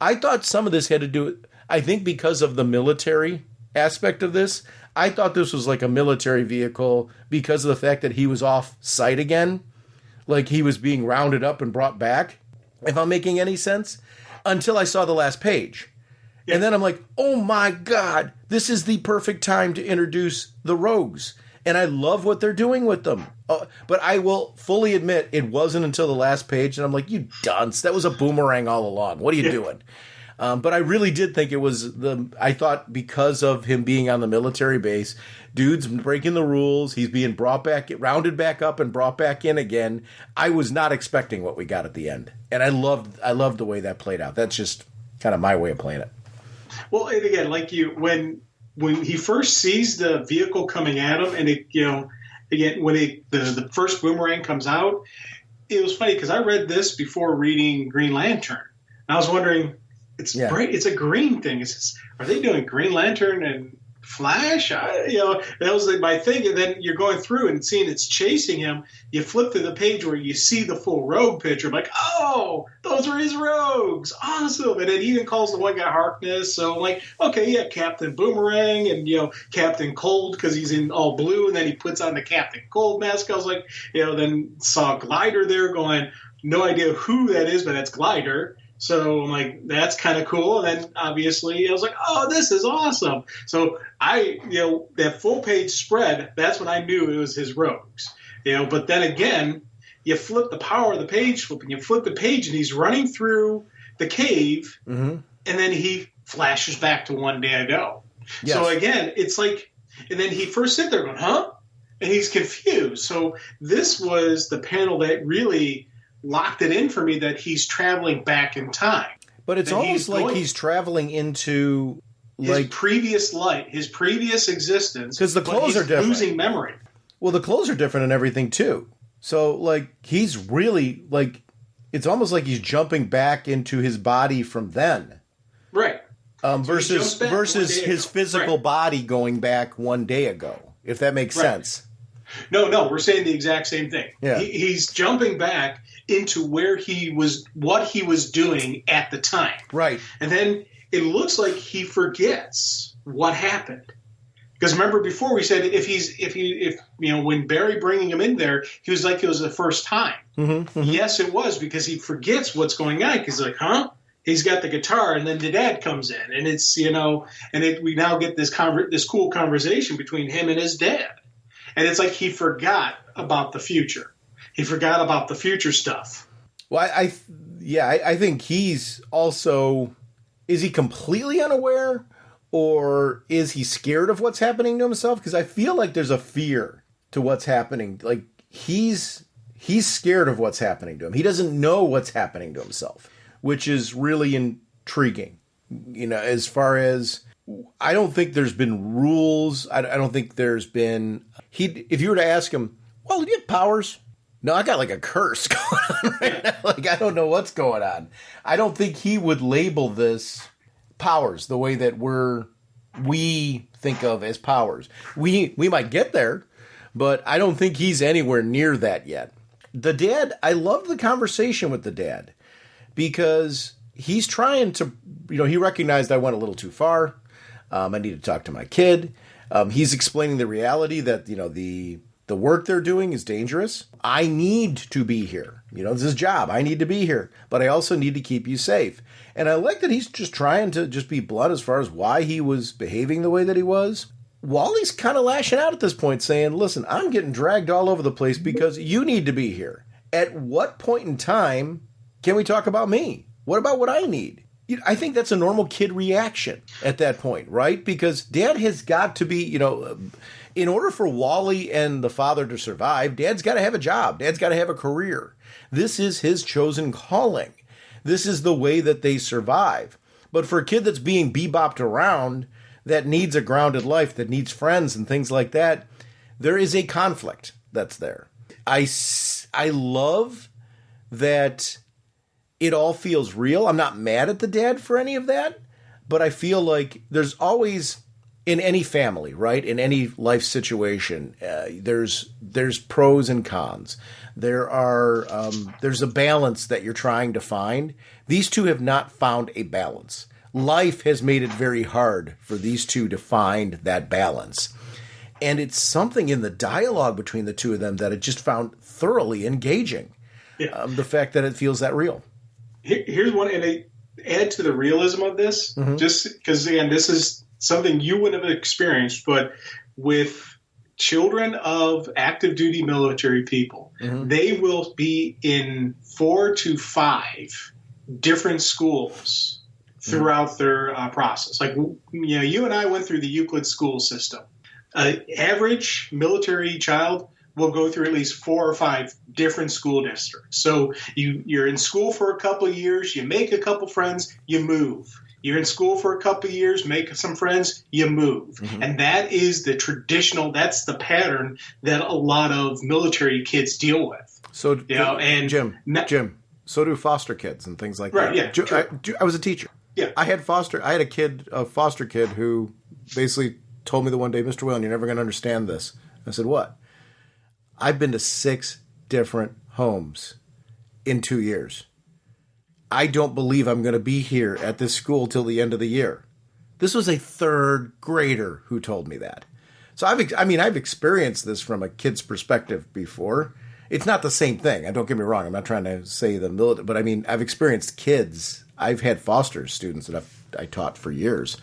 I thought some of this had to do, I think, because of the military aspect of this. I thought this was like a military vehicle because of the fact that he was off site again. Like he was being rounded up and brought back, if I'm making any sense, until I saw the last page. Yeah. And then I'm like, oh my God, this is the perfect time to introduce the Rogues. And I love what they're doing with them. But I will fully admit it wasn't until the last page. And I'm like, you dunce. That was a boomerang all along. What are you doing? But I really did think it was I thought because of him being on the military base, dude's breaking the rules. He's being brought back, rounded back up and brought back in again. I was not expecting what we got at the end. And I loved the way that played out. That's just kind of my way of playing it. Well, and again, like when he first sees the vehicle coming at him, and when the first boomerang comes out, it was funny because I read this before reading Green Lantern, and I was wondering, it's a green thing. Are they doing Green Lantern and Flash? That was my thing. And then you're going through and seeing it's chasing him. You flip to the page where you see the full Rogue picture. I'm like, oh, those are his Rogues. Awesome. And it even calls the one guy Harkness. So I'm like, okay, yeah, Captain Boomerang and, Captain Cold because he's in all blue. And then he puts on the Captain Cold mask. I was like, then saw Glider there going, no idea who that is, but that's Glider. So I'm like, that's kind of cool. And then obviously I was like, oh, this is awesome. So that full page spread, that's when I knew it was his Rogues. But then again, you flip the power of the page flip and you flip the page and he's running through the cave and then he flashes back to one day ago. Yes. So again, it's like, and then he first sit there going, huh? And he's confused. So this was the panel that really locked it in for me that he's traveling back in time. But it's almost like he's traveling into his previous life, his previous existence. Because the clothes are different. Losing memory. Well, the clothes are different and everything too. So he's really it's almost like he's jumping back into his body from then. Right. Versus his physical body going back one day ago, if that makes sense. No, we're saying the exact same thing. Yeah. He's jumping back into what he was doing at the time. Right. And then it looks like he forgets what happened. Because remember before we said if when Barry bringing him in there, he was like it was the first time. Mm-hmm. Yes, it was because he forgets what's going on. Because like, huh? He's got the guitar, and then the dad comes in, and it's we now get this cool conversation between him and his dad, and it's like he forgot about the future. He forgot about the future stuff. Well, I think he's also, is he completely unaware or is he scared of what's happening to himself? Because I feel like there's a fear to what's happening. Like he's scared of what's happening to him. He doesn't know what's happening to himself, which is really intriguing. As far as, I don't think there's been rules. I don't think there's been, if you were to ask him, Well, do you have powers? No, I got like a curse going on right now. Like, I don't know what's going on. I don't think he would label this powers the way that we think of as powers. We might get there, but I don't think he's anywhere near that yet. The dad, I love the conversation with the dad because he's trying to, he recognized I went a little too far. I need to talk to my kid. He's explaining the reality that, the work they're doing is dangerous. I need to be here. This is his job. I need to be here. But I also need to keep you safe. And I like that he's just trying to just be blunt as far as why he was behaving the way that he was. Wally's kind of lashing out at this point saying, listen, I'm getting dragged all over the place because you need to be here. At what point in time can we talk about me? What about what I need? I think that's a normal kid reaction at that point, right? Because dad has got to be, in order for Wally and the father to survive, dad's got to have a job. Dad's got to have a career. This is his chosen calling. This is the way that they survive. But for a kid that's being bebopped around, that needs a grounded life, that needs friends and things like that, there is a conflict that's there. I love that it all feels real. I'm not mad at the dad for any of that, but I feel like there's always, in any family, right, in any life situation, there's pros and cons. There's a balance that you're trying to find. These two have not found a balance. Life has made it very hard for these two to find that balance. And it's something in the dialogue between the two of them that I just found thoroughly engaging. Yeah. The fact that it feels that real. Here's one, and they add to the realism of this, just because, again, this is something you wouldn't have experienced, but with children of active duty military people, they will be in 4 to 5 different schools throughout their process. Like, you and I went through the Euclid school system. Average military child will go through at least 4 or 5 different school districts. So you're in school for a couple of years, you make a couple friends, you move. You're in school for a couple of years, make some friends, you move. And that is the traditional, that's the pattern that a lot of military kids deal with. So, Jim, so do foster kids and things like that. Right, yeah. I was a teacher. Yeah. I had a foster kid who basically told me the one day, Mr. Whalen, you're never going to understand this. I said, what? I've been to 6 different homes in 2 years. I don't believe I'm going to be here at this school till the end of the year. This was a 3rd grader who told me that. So I've experienced this from a kid's perspective before. It's not the same thing. And don't get me wrong. I'm not trying to say the military, but I've experienced kids. I've had foster students that I taught for years.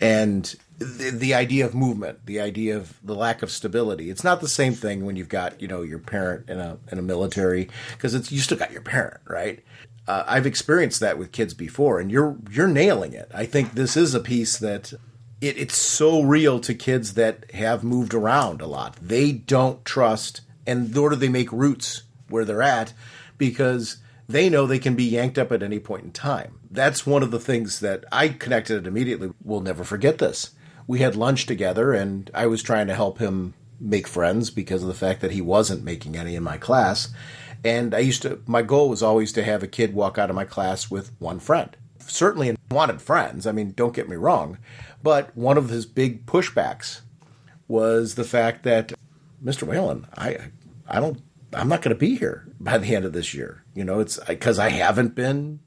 And the idea of movement, the idea of the lack of stability, it's not the same thing when you've got, your parent in a military, because you still got your parent, right? I've experienced that with kids before, and you're nailing it. I think this is a piece that it's so real to kids that have moved around a lot. They don't trust, and nor do they make roots where they're at, because they know they can be yanked up at any point in time. That's one of the things that I connected it immediately. We'll never forget this. We had lunch together, and I was trying to help him make friends because of the fact that he wasn't making any in my class. And my goal was always to have a kid walk out of my class with one friend. Certainly wanted friends. Don't get me wrong. But one of his big pushbacks was the fact that, Mr. Whalen, I'm not going to be here by the end of this year. It's because I haven't been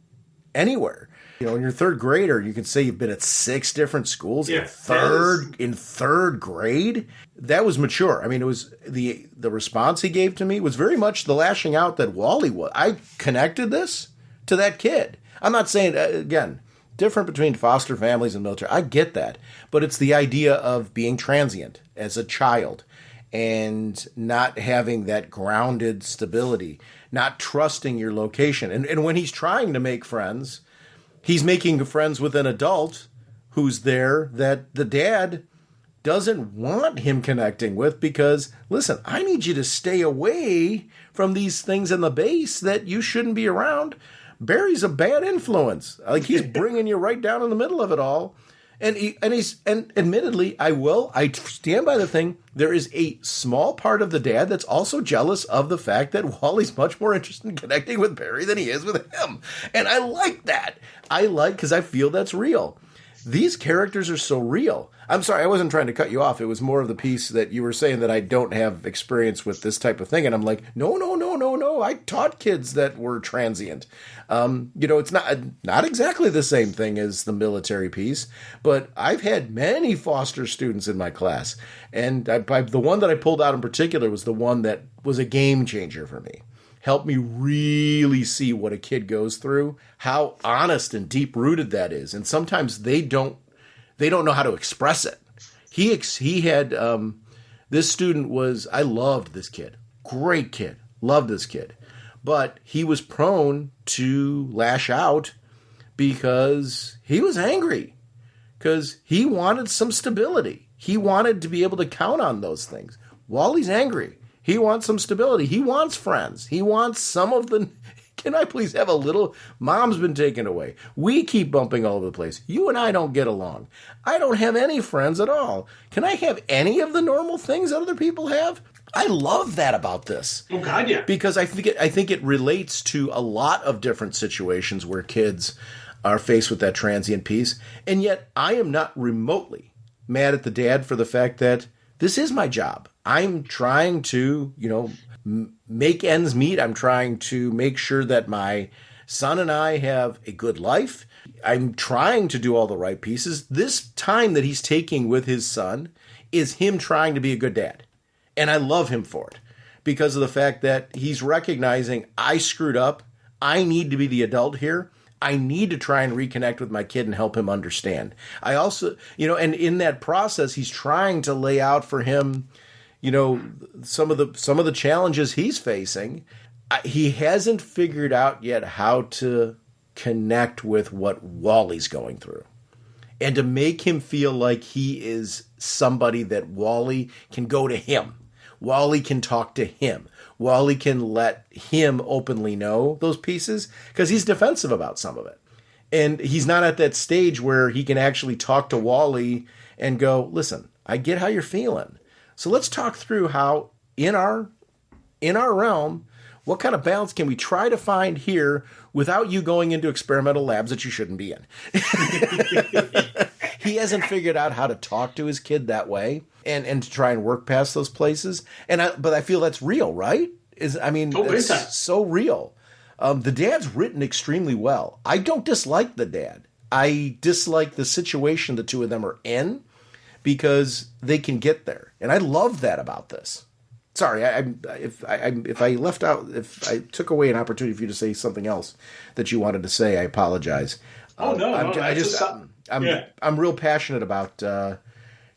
anywhere. When you're 3rd grader, you can say you've been at 6 different schools in third grade. That was mature. It was the response he gave to me was very much the lashing out that Wally was. I connected this to that kid. I'm not saying, again, different between foster families and military. I get that. But it's the idea of being transient as a child and not having that grounded stability, not trusting your location. And when he's trying to make friends, he's making friends with an adult who's there that the dad doesn't want him connecting with because, listen, I need you to stay away from these things in the base that you shouldn't be around. Barry's a bad influence. He's bringing you right down in the middle of it all. And admittedly, I stand by the thing. There is a small part of the dad that's also jealous of the fact that Wally's much more interested in connecting with Barry than he is with him. And I like that. Because I feel that's real. These characters are so real. I'm sorry, I wasn't trying to cut you off. It was more of the piece that you were saying that I don't have experience with this type of thing. And I'm like, no. I taught kids that were transient. It's not exactly the same thing as the military piece, but I've had many foster students in my class. And the one that I pulled out in particular was the one that was a game changer for me. Helped me really see what a kid goes through, how honest and deep-rooted that is. And sometimes they don't know how to express it. He had, this student I loved this kid. Great kid. Loved this kid. But he was prone to lash out because he was angry. Because he wanted some stability. He wanted to be able to count on those things. Wally's angry. He wants some stability. He wants friends. He wants some of the... Can I please have a little? Mom's been taken away. We keep bumping all over the place. You and I don't get along. I don't have any friends at all. Can I have any of the normal things that other people have? I love that about this. Oh, God, yeah. Because I think it relates to a lot of different situations where kids are faced with that transient piece. And yet I am not remotely mad at the dad for the fact that this is my job. I'm trying to, make ends meet. I'm trying to make sure that my son and I have a good life. I'm trying to do all the right pieces. This time that he's taking with his son is him trying to be a good dad. And I love him for it because of the fact that he's recognizing I screwed up. I need to be the adult here. I need to try and reconnect with my kid and help him understand. I also, and in that process, he's trying to lay out for him, some of the challenges he's facing. He hasn't figured out yet how to connect with what Wally's going through. And to make him feel like he is somebody that Wally can go to him. Wally can talk to him. Wally can let him openly know those pieces because he's defensive about some of it. And he's not at that stage where he can actually talk to Wally and go, listen, I get how you're feeling. So let's talk through how in our realm, what kind of balance can we try to find here without you going into experimental labs that you shouldn't be in? He hasn't figured out how to talk to his kid that way and to try and work past those places. But I feel that's real, right? It's so real. The dad's written extremely well. I don't dislike the dad. I dislike the situation the two of them are in because they can get there. And I love that about this. Sorry, if I took away an opportunity for you to say something else that you wanted to say, I apologize. I'm real passionate about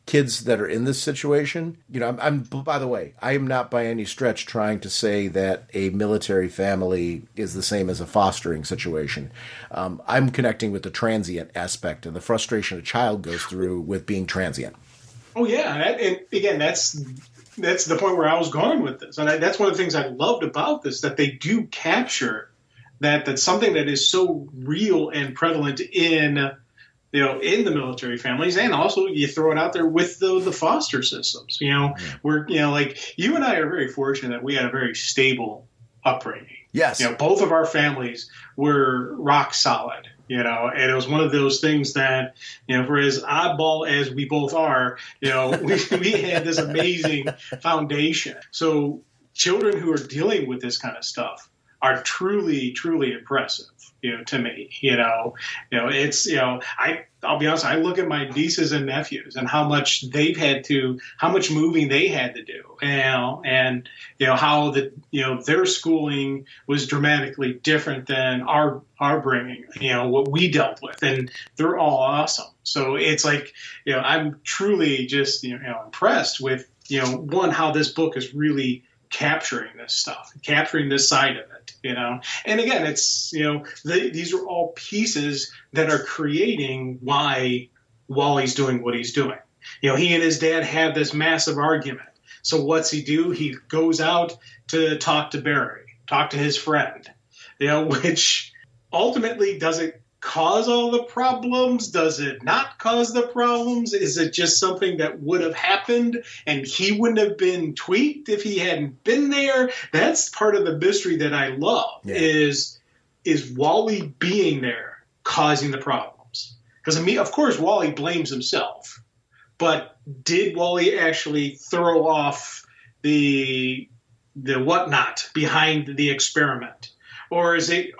kids that are in this situation. By the way, I am not by any stretch trying to say that a military family is the same as a fostering situation. I'm connecting with the transient aspect and the frustration a child goes through with being transient. Oh yeah, and again, that's the point where I was going with this, and that's one of the things I loved about this, that they do capture that's something that is so real and prevalent in the military families, and also you throw it out there with the foster systems. We're like you and I are very fortunate that we had a very stable upbringing. Yes, both of our families were rock solid. And it was one of those things that, for as oddball as we both are, we had this amazing foundation. So children who are dealing with this kind of stuff are truly, truly impressive, to me. I'll be honest, I look at my nieces and nephews and how much moving they had to do, and how their schooling was dramatically different than our bringing, what we dealt with, and they're all awesome. So it's like, I'm truly just, impressed with, one, how this book is really capturing this stuff, capturing this side of it, and again, it's, these are all pieces that are creating why Wally's doing what he's doing. He and his dad have this massive argument. So what's he do? He goes out to talk to Barry, talk to his friend, which ultimately doesn't cause all the problems? Does it not cause the problems? Is it just something that would have happened and he wouldn't have been tweaked if he hadn't been there? That's part of the mystery that I love, is Wally being there causing the problems? Because, I mean, of course, Wally blames himself. But did Wally actually throw off the whatnot behind the experiment? Or was it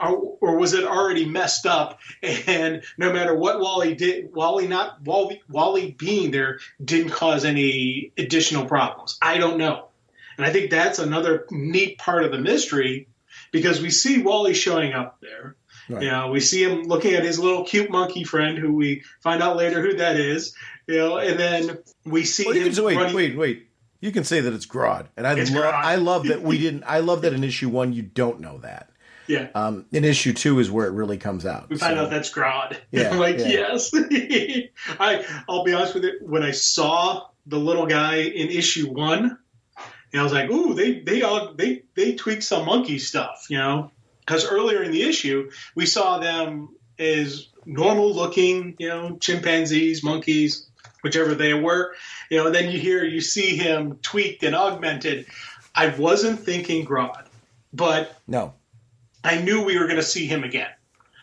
already messed up, and no matter what Wally did, Wally being there didn't cause any additional problems? I don't know. And I think that's another neat part of the mystery, because we see Wally showing up there. Right. You know, we see him looking at his little cute monkey friend, who we find out later who that is. You know, and then we see him. Wait. You can say that it's Grodd, and I love that we didn't. I love that in issue 1 you don't know that. Yeah. In issue 2 is where it really comes out. We find out that's Grodd. Yeah. I'm like, yes. I'll be honest with you. When I saw the little guy in issue 1, I was like, ooh, they tweaked some monkey stuff, you know, because earlier in the issue we saw them as normal looking, you know, chimpanzees, monkeys, whichever they were, you know. And then you see him tweaked and augmented. I wasn't thinking Grodd, but no. I knew we were going to see him again.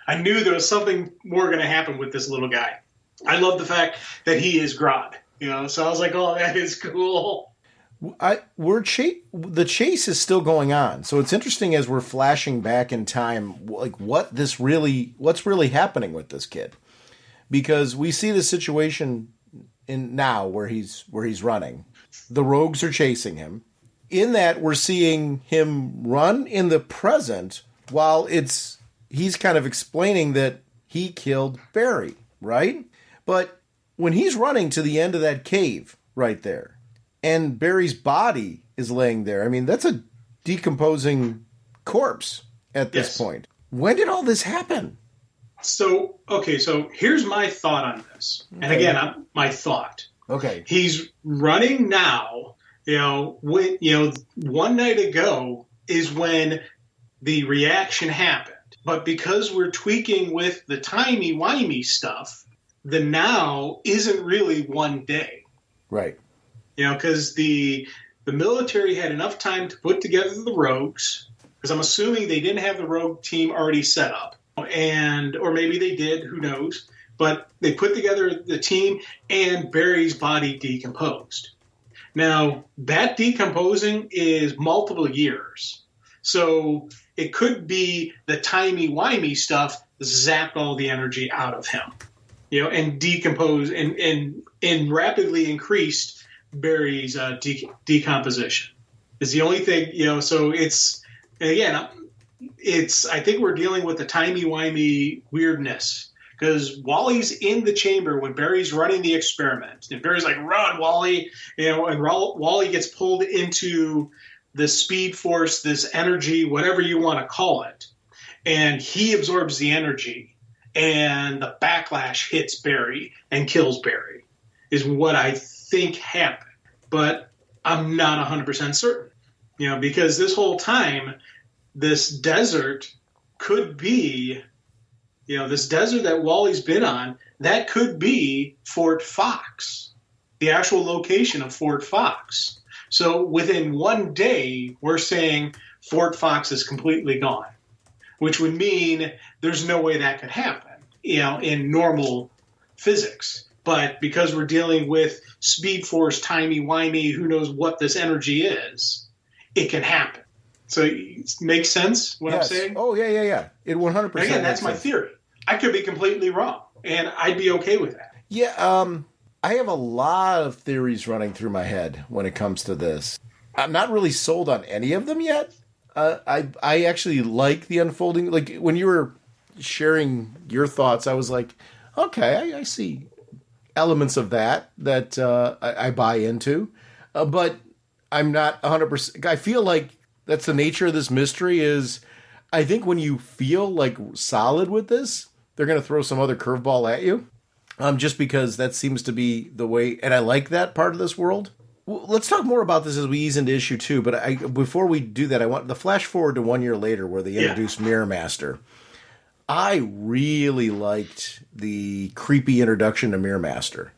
I knew there was something more going to happen with this little guy. I love the fact that he is Grodd, you know. So I was like, "Oh, that is cool." The chase is still going on, so it's interesting as we're flashing back in time, like what's really happening with this kid, because we see the situation in now where he's running. The rogues are chasing him. In that, we're seeing him run in the present. While he's kind of explaining that he killed Barry, right? But when he's running to the end of that cave right there, and Barry's body is laying there, I mean, that's a decomposing corpse at this point. When did all this happen? So here's my thought on this. Okay. And again, my thought. Okay. He's running now, you know, one night ago is when the reaction happened. But because we're tweaking with the timey-wimey stuff, the now isn't really one day. Right. You know, because the military had enough time to put together the rogues, because I'm assuming they didn't have the rogue team already set up. Or maybe they did, who knows. But they put together the team, and Barry's body decomposed. Now, that decomposing is multiple years. So it could be the timey-wimey stuff zapped all the energy out of him, you know, and decomposed and rapidly increased Barry's decomposition. Is the only thing, you know. So I think we're dealing with the timey-wimey weirdness, because Wally's in the chamber when Barry's running the experiment, and Barry's like, "Run, Wally!" You know, and Wally gets pulled into the speed force, this energy, whatever you want to call it, and he absorbs the energy, and the backlash hits Barry and kills Barry, is what I think happened. But I'm not 100% certain, you know, because this whole time, this desert could be, you know, this desert that Wally's been on, that could be Fort Fox, the actual location of Fort Fox. So within one day, we're saying Fort Fox is completely gone, which would mean there's no way that could happen, you know, in normal physics. But because we're dealing with Speed Force, timey-wimey, who knows what this energy is, it can happen. So it makes sense what I'm saying? Oh, yeah. It 100%. Again, that's my theory. I could be completely wrong, and I'd be okay with that. Yeah, I have a lot of theories running through my head when it comes to this. I'm not really sold on any of them yet. I actually like the unfolding. Like, when you were sharing your thoughts, I was like, okay, I see elements of that I buy into. But I'm not 100%. I feel like that's the nature of this mystery is, I think when you feel like solid with this, they're going to throw some other curveball at you. Just because that seems to be the way, and I like that part of this world. Let's talk more about this as we ease into issue 2, but before we do that, I want the flash forward to 1 year later where they introduced Mirror Master. I really liked the creepy introduction to Mirror Master.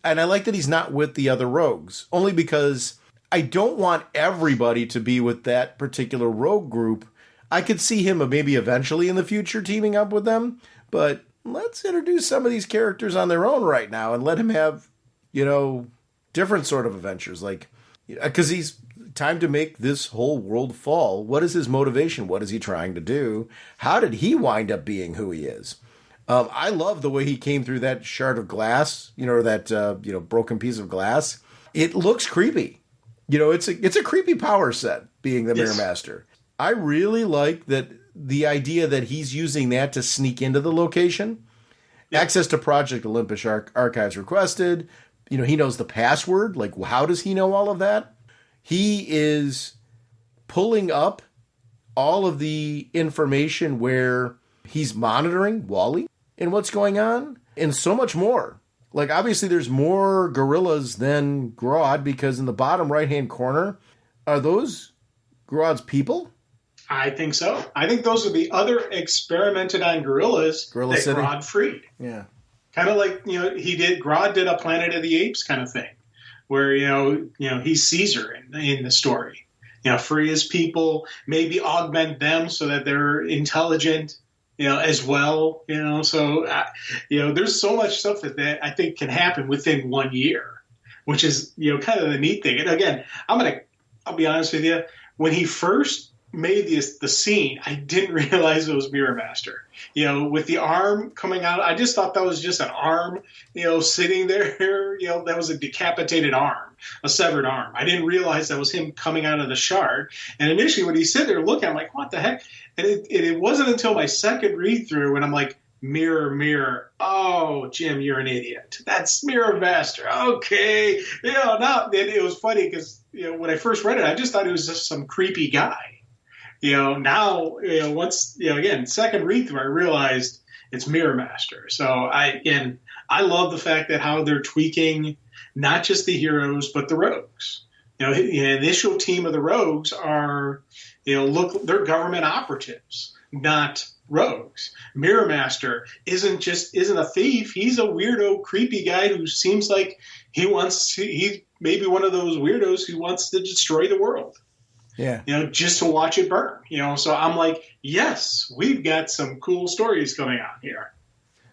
And I like that he's not with the other rogues, only because I don't want everybody to be with that particular rogue group. I could see him maybe eventually in the future teaming up with them, but let's introduce some of these characters on their own right now and let him have, different sort of adventures. Like, because he's time to make this whole world fall. What is his motivation? What is he trying to do? How did he wind up being who he is? I love the way he came through that shard of glass, or that, broken piece of glass. It looks creepy. It's a creepy power set being the Mirror Master. I really like that the idea that he's using that to sneak into the location. Yep. Access to Project Olympus archives requested. He knows the password. Like, how does he know all of that? He is pulling up all of the information where he's monitoring Wally and what's going on, and so much more. Like, obviously, there's more gorillas than Grodd, because in the bottom right-hand corner, are those Grodd's people? I think so. I think those are the other experimented on gorillas that City. Grodd freed. Yeah. Kind of like, Grodd did a Planet of the Apes kind of thing, where, he's Caesar in the story. Free his people, maybe augment them so that they're intelligent, as well, so, there's so much stuff that I think can happen within 1 year, which is, kind of the neat thing. And again, I'll be honest with you, when he first made the scene, I didn't realize it was Mirror Master. With the arm coming out, I just thought that was just an arm, sitting there, that was a decapitated arm, a severed arm. I didn't realize that was him coming out of the shard. And initially when he sit there looking, I'm like, what the heck? And it wasn't until my second read through when I'm like, mirror, mirror. Oh, Jim, you're an idiot. That's Mirror Master. Okay. Now it was funny because, when I first read it, I just thought it was just some creepy guy. Now, once, again, second read through, I realized it's Mirror Master. So I love the fact that how they're tweaking not just the heroes, but the rogues. The initial team of the rogues are, they're government operatives, not rogues. Mirror Master isn't a thief. He's a weirdo, creepy guy who seems like he's maybe one of those weirdos who wants to destroy the world. Yeah. Just to watch it burn. So I'm like, yes, we've got some cool stories coming out here.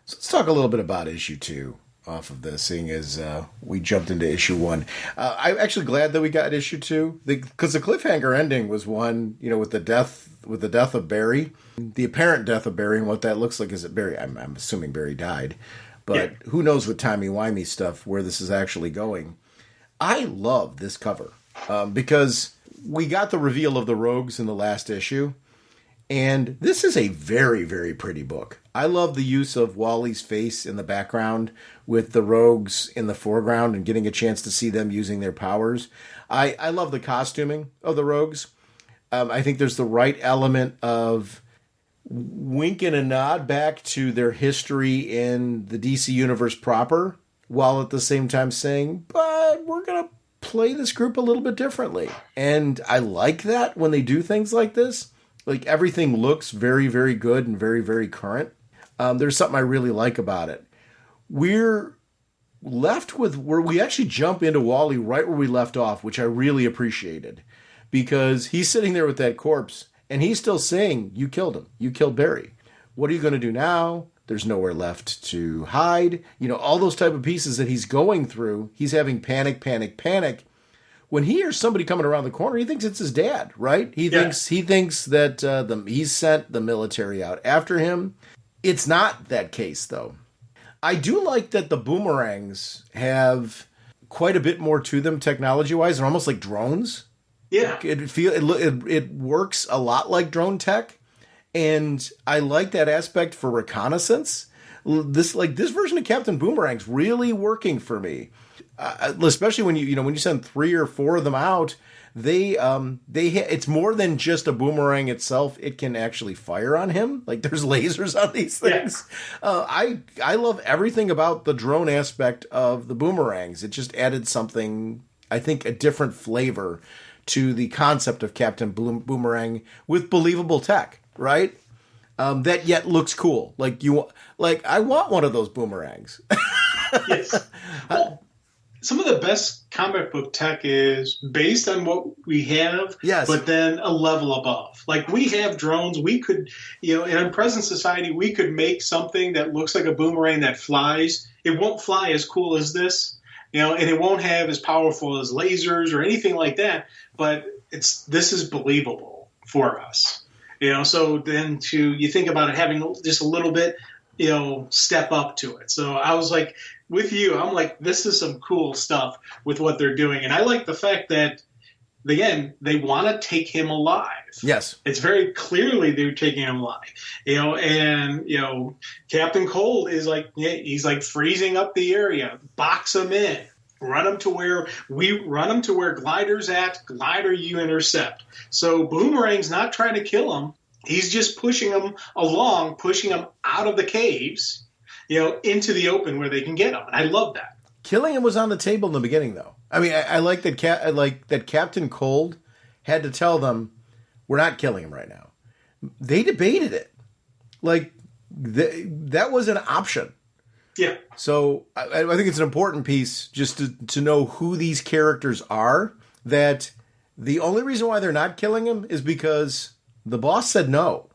So let's talk a little bit about issue 2 off of this, seeing as we jumped into issue 1. I'm actually glad that we got issue 2, because the cliffhanger ending was one, with the death of Barry, the apparent death of Barry, and what that looks like. Is it Barry? I'm assuming Barry died, but who knows with timey-wimey stuff where this is actually going. I love this cover because we got the reveal of the rogues in the last issue, and this is a very, very pretty book. I love the use of Wally's face in the background with the rogues in the foreground and getting a chance to see them using their powers. I love the costuming of the rogues. I think there's the right element of wink and a nod back to their history in the DC universe proper, while at the same time saying, but we're going to play this group a little bit differently. And I like that when they do things like this. Like, everything looks very, very good and very, very current. There's something I really like about it. We're left with where we actually jump into Wally right where we left off, which I really appreciated, because he's sitting there with that corpse and he's still saying, you killed him. You killed Barry. What are you going to do now? There's nowhere left to hide. All those type of pieces that he's going through. He's having panic. When he hears somebody coming around the corner, he thinks it's his dad, right? He thinks that he's sent the military out after him. It's not that case, though. I do like that the boomerangs have quite a bit more to them technology-wise. They're almost like drones. Yeah. It works a lot like drone tech. And I like that aspect for reconnaissance. This version of Captain Boomerang's really working for me, especially when you send 3 or 4 of them out. It's more than just a boomerang itself. It can actually fire on him. Like, there's lasers on these things. Yeah. I love everything about the drone aspect of the boomerangs. It just added something, I think, a different flavor to the concept of Captain Boomerang with believable tech. Right? that yet looks cool. I want one of those boomerangs. Yes. Well, some of the best comic book tech is based on what we have, yes, but then a level above. Like, we have drones. We could, in a present society, we could make something that looks like a boomerang that flies. It won't fly as cool as this, and it won't have as powerful as lasers or anything like that. But this is believable for us. So then you think about it having just a little bit, step up to it. So I was like, with you, I'm like, this is some cool stuff with what they're doing. And I like the fact that, again, they want to take him alive. Yes. It's very clearly they're taking him alive. And Captain Cold is like, he's like freezing up the area, box him in. Run them to where Glider's at. Glider, you intercept. So Boomerang's not trying to kill him. He's just pushing them along, pushing them out of the caves, into the open where they can get them. And I love that. Killing him was on the table in the beginning, though. I mean, I like that Captain Cold had to tell them, we're not killing him right now. They debated it. That was an option. Yeah. So I think it's an important piece just to know who these characters are, that the only reason why they're not killing him is because the boss said no.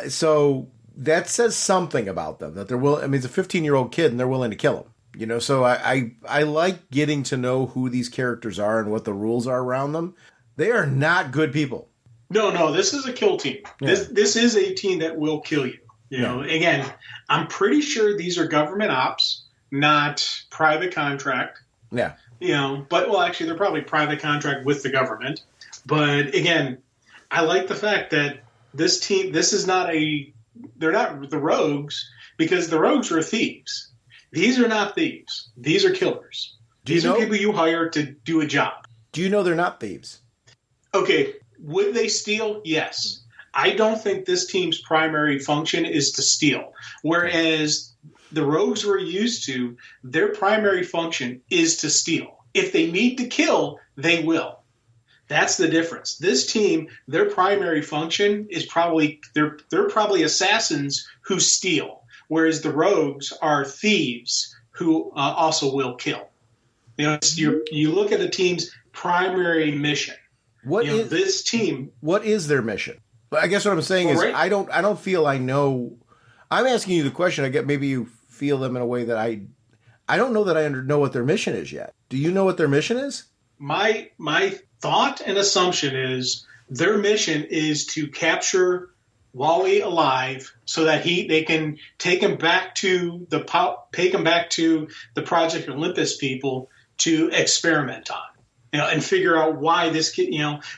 So that says something about them, that they're willing. I mean, it's a 15-year-old kid and they're willing to kill him. So I like getting to know who these characters are and what the rules are around them. They are not good people. No, this is a kill team. Yeah. This is a team that will kill you. Again, I'm pretty sure these are government ops, not private contract. Yeah. Actually, they're probably private contract with the government. But again, I like the fact that this team, they're not the rogues, because the rogues are thieves. These are not thieves. These are killers. These are people you hire to do a job. Do you know they're not thieves? Okay. Would they steal? Yes. I don't think this team's primary function is to steal, whereas the rogues we're used to, their primary function is to steal. If they need to kill, they will. That's the difference. This team, their primary function is probably they're probably assassins who steal, whereas the rogues are thieves who also will kill. You look at the team's primary mission. This team? What is their mission? But I guess what I'm saying is, I don't feel I know. I'm asking you the question. I get maybe you feel them in a way that I don't know that I know what their mission is yet. Do you know what their mission is? My thought and assumption is their mission is to capture Wally alive so that they can take him back to the Project Olympus people to experiment on. And figure out why this kid,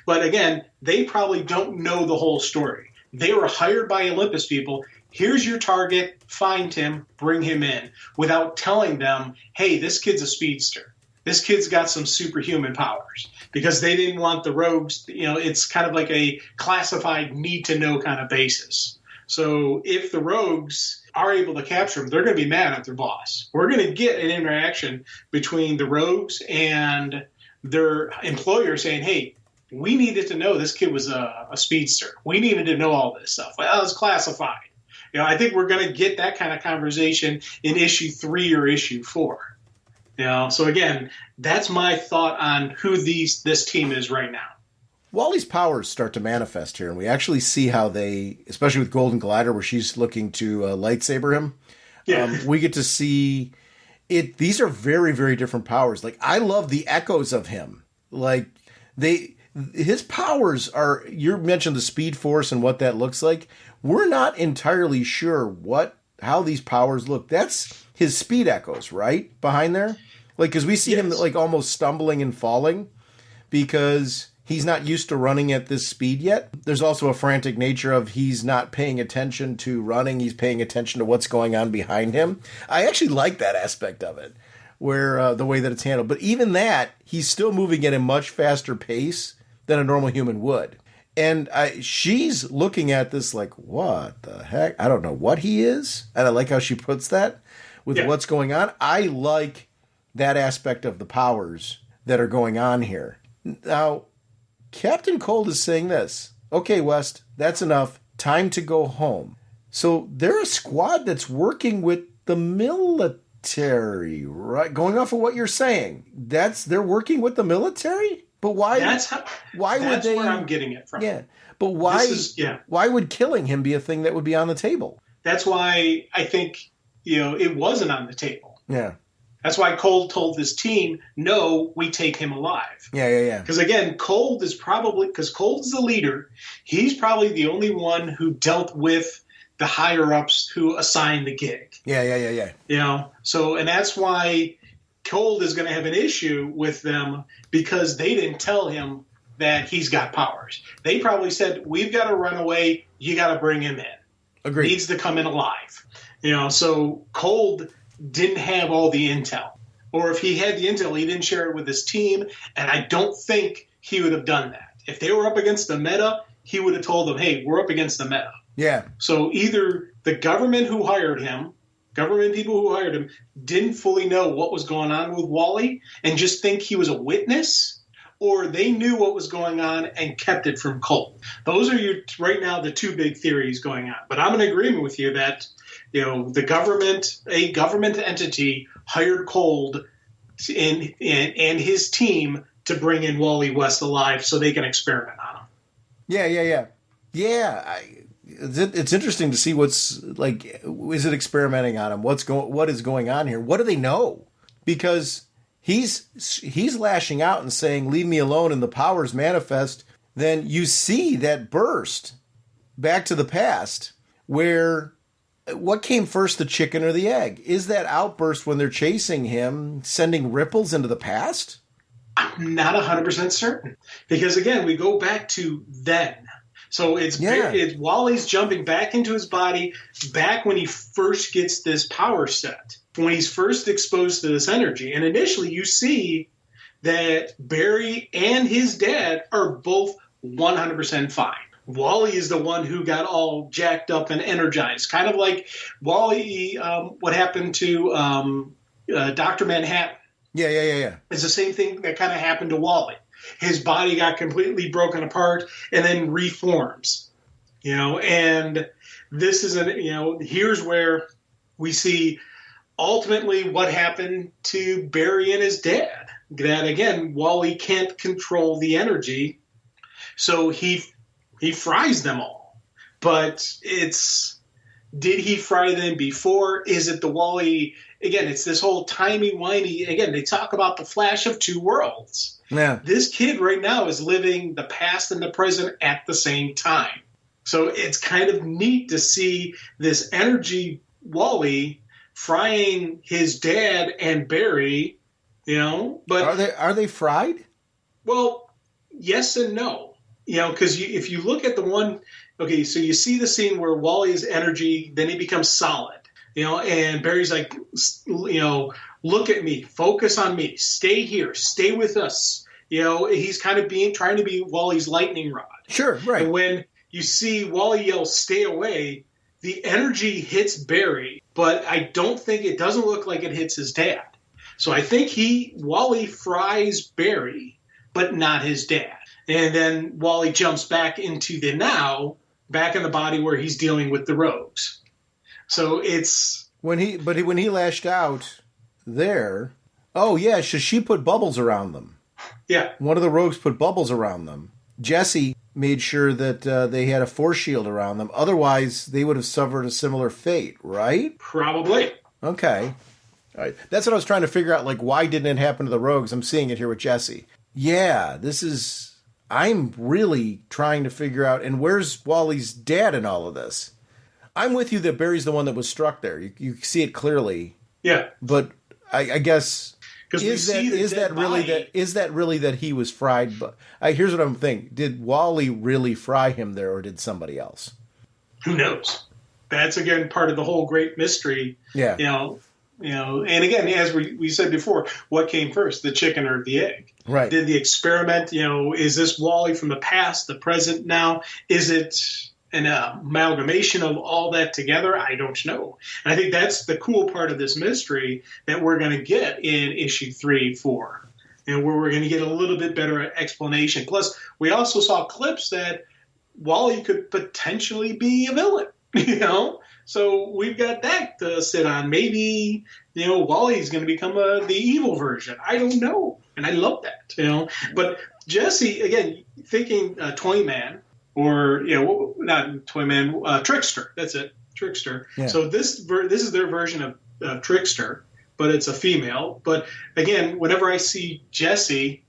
But again, they probably don't know the whole story. They were hired by Olympus people. Here's your target. Find him. Bring him in. Without telling them, hey, this kid's a speedster. This kid's got some superhuman powers. Because they didn't want the rogues. It's kind of like a classified need-to-know kind of basis. So if the rogues are able to capture them, they're going to be mad at their boss. We're going to get an interaction between the rogues and their employer saying, hey, we needed to know this kid was a speedster. We needed to know all this stuff. Well, it's classified. I think we're going to get that kind of conversation in issue 3 or issue 4. So again, that's my thought on who this team is right now. Wally's powers start to manifest here, and we actually see how they, especially with Golden Glider, where she's looking to lightsaber him, we get to see it. These are very, very different powers. I love the echoes of him. His powers are, you mentioned the Speed Force and what that looks like. We're not entirely sure how these powers look. That's his speed echoes, right? Behind there? Because we see him almost stumbling and falling because he's not used to running at this speed yet. There's also a frantic nature of he's not paying attention to running. He's paying attention to what's going on behind him. I actually like that aspect of it, where the way that it's handled. But even that, he's still moving at a much faster pace than a normal human would. And she's looking at this like, what the heck? I don't know what he is. And I like how she puts that with what's going on. I like that aspect of the powers that are going on here. Now, Captain Cold is saying this. Okay, West, that's enough. Time to go home. So they're a squad that's working with the military, right? Going off of what you're saying, they're working with the military. But why? Why would they? That's where I'm getting it from. Yeah, but why? Why would killing him be a thing that would be on the table? That's why I think it wasn't on the table. Yeah. That's why Cold told his team, no, we take him alive. Yeah. Because, again, Cold is the leader. He's probably the only one who dealt with the higher-ups who assigned the gig. Yeah. So, and that's why Cold is going to have an issue with them because they didn't tell him that he's got powers. They probably said, we've got to run away. You got to bring him in. Agreed. Needs to come in alive. So Cold didn't have all the intel. Or if he had the intel, he didn't share it with his team, and I don't think he would have done that. If they were up against the meta, he would have told them, hey, we're up against the meta. Yeah. So either the government people who hired him, didn't fully know what was going on with Wally and just think he was a witness, or they knew what was going on and kept it from Cold. Those are right now the two big theories going on. But I'm in agreement with you that a government entity hired Cold and his team to bring in Wally West alive so they can experiment on him. Yeah. It's interesting to see what's like. Is it experimenting on him? What is going on here? What do they know? Because he's lashing out and saying, "Leave me alone," and the powers manifest. Then you see that burst back to the past where. What came first, the chicken or the egg? Is that outburst when they're chasing him sending ripples into the past? I'm not 100% certain. Because, again, we go back to then. So it's Wally's jumping back into his body back when he first gets this power set, when he's first exposed to this energy. And initially you see that Barry and his dad are both 100% fine. Wally is the one who got all jacked up and energized. Kind of like Wally, what happened to Dr. Manhattan. Yeah. It's the same thing that kind of happened to Wally. His body got completely broken apart and then reforms. And this is here's where we see ultimately what happened to Barry and his dad. That, again, Wally can't control the energy, so he fries them all. But did he fry them before? Is it the Wally? Again, it's this whole timey-wimey. Again, they talk about the flash of two worlds. Yeah. This kid right now is living the past and the present at the same time. So it's kind of neat to see this energy Wally frying his dad and Barry, But are they fried? Well, yes and no. Because if you look at the one, okay, so you see the scene where Wally is energy, then he becomes solid, and Barry's like, look at me, focus on me, stay here, stay with us. He's kind of trying to be Wally's lightning rod. Sure, right. And when you see Wally yell, stay away, the energy hits Barry, but it doesn't look like it hits his dad. So I think Wally fries Barry, but not his dad. And then Wally jumps back into the now, back in the body where he's dealing with the rogues. So it's when he lashed out there. Oh yeah, she put bubbles around them. Yeah, one of the rogues put bubbles around them. Jesse made sure that they had a force shield around them. Otherwise, they would have suffered a similar fate, right? Probably. Okay. All right. That's what I was trying to figure out. Like, why didn't it happen to the rogues? I'm seeing it here with Jesse. Yeah, I'm really trying to figure out, and where's Wally's dad in all of this? I'm with you that Barry's the one that was struck there. You see it clearly. Yeah. But I guess, is that really that he was fried? But here's what I'm thinking. Did Wally really fry him there, or did somebody else? Who knows? That's, again, part of the whole great mystery. Yeah. And again, as we said before, what came first, the chicken or the egg? Right. Did the experiment, is this Wally from the past, the present now? Is it an amalgamation of all that together? I don't know. And I think that's the cool part of this mystery that we're going to get in issue 3, 4, where we're going to get a little bit better explanation. Plus, we also saw clips that Wally could potentially be a villain. So we've got that to sit on. Maybe, Wally's going to become the evil version. I don't know. And I love that, But Jesse, again, thinking Toyman, or, not Toyman, Trickster. That's it, Trickster. Yeah. So this is their version of Trickster, but it's a female. But again, whenever I see Jesse,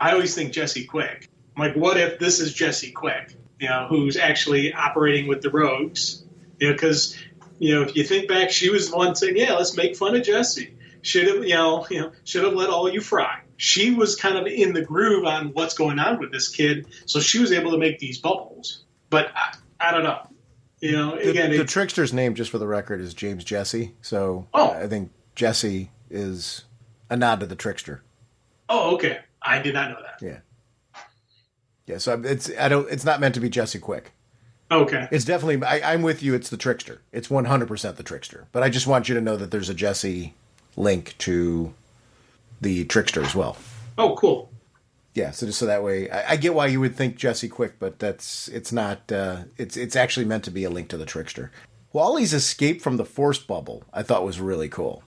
I always think Jesse Quick. I'm like, what if this is Jesse Quick, who's actually operating with the rogues? Because, if you think back, she was the one saying, yeah, let's make fun of Jesse. Should have let all you fry. She was kind of in the groove on what's going on with this kid, so she was able to make these bubbles. But I don't know. The Trickster's name, just for the record, is James Jesse. So I think Jesse is a nod to the Trickster. Oh, okay. I did not know that. Yeah. Yeah. So it's not meant to be Jesse Quick. Okay. It's definitely, I'm with you. It's the Trickster. It's 100% the Trickster. But I just want you to know that there's a Jesse link to the Trickster as well. Oh, cool. Yeah. So just so that way, I get why you would think Jesse Quick, but it's not. It's actually meant to be a link to the Trickster. Wally's escape from the Force Bubble, I thought was really cool,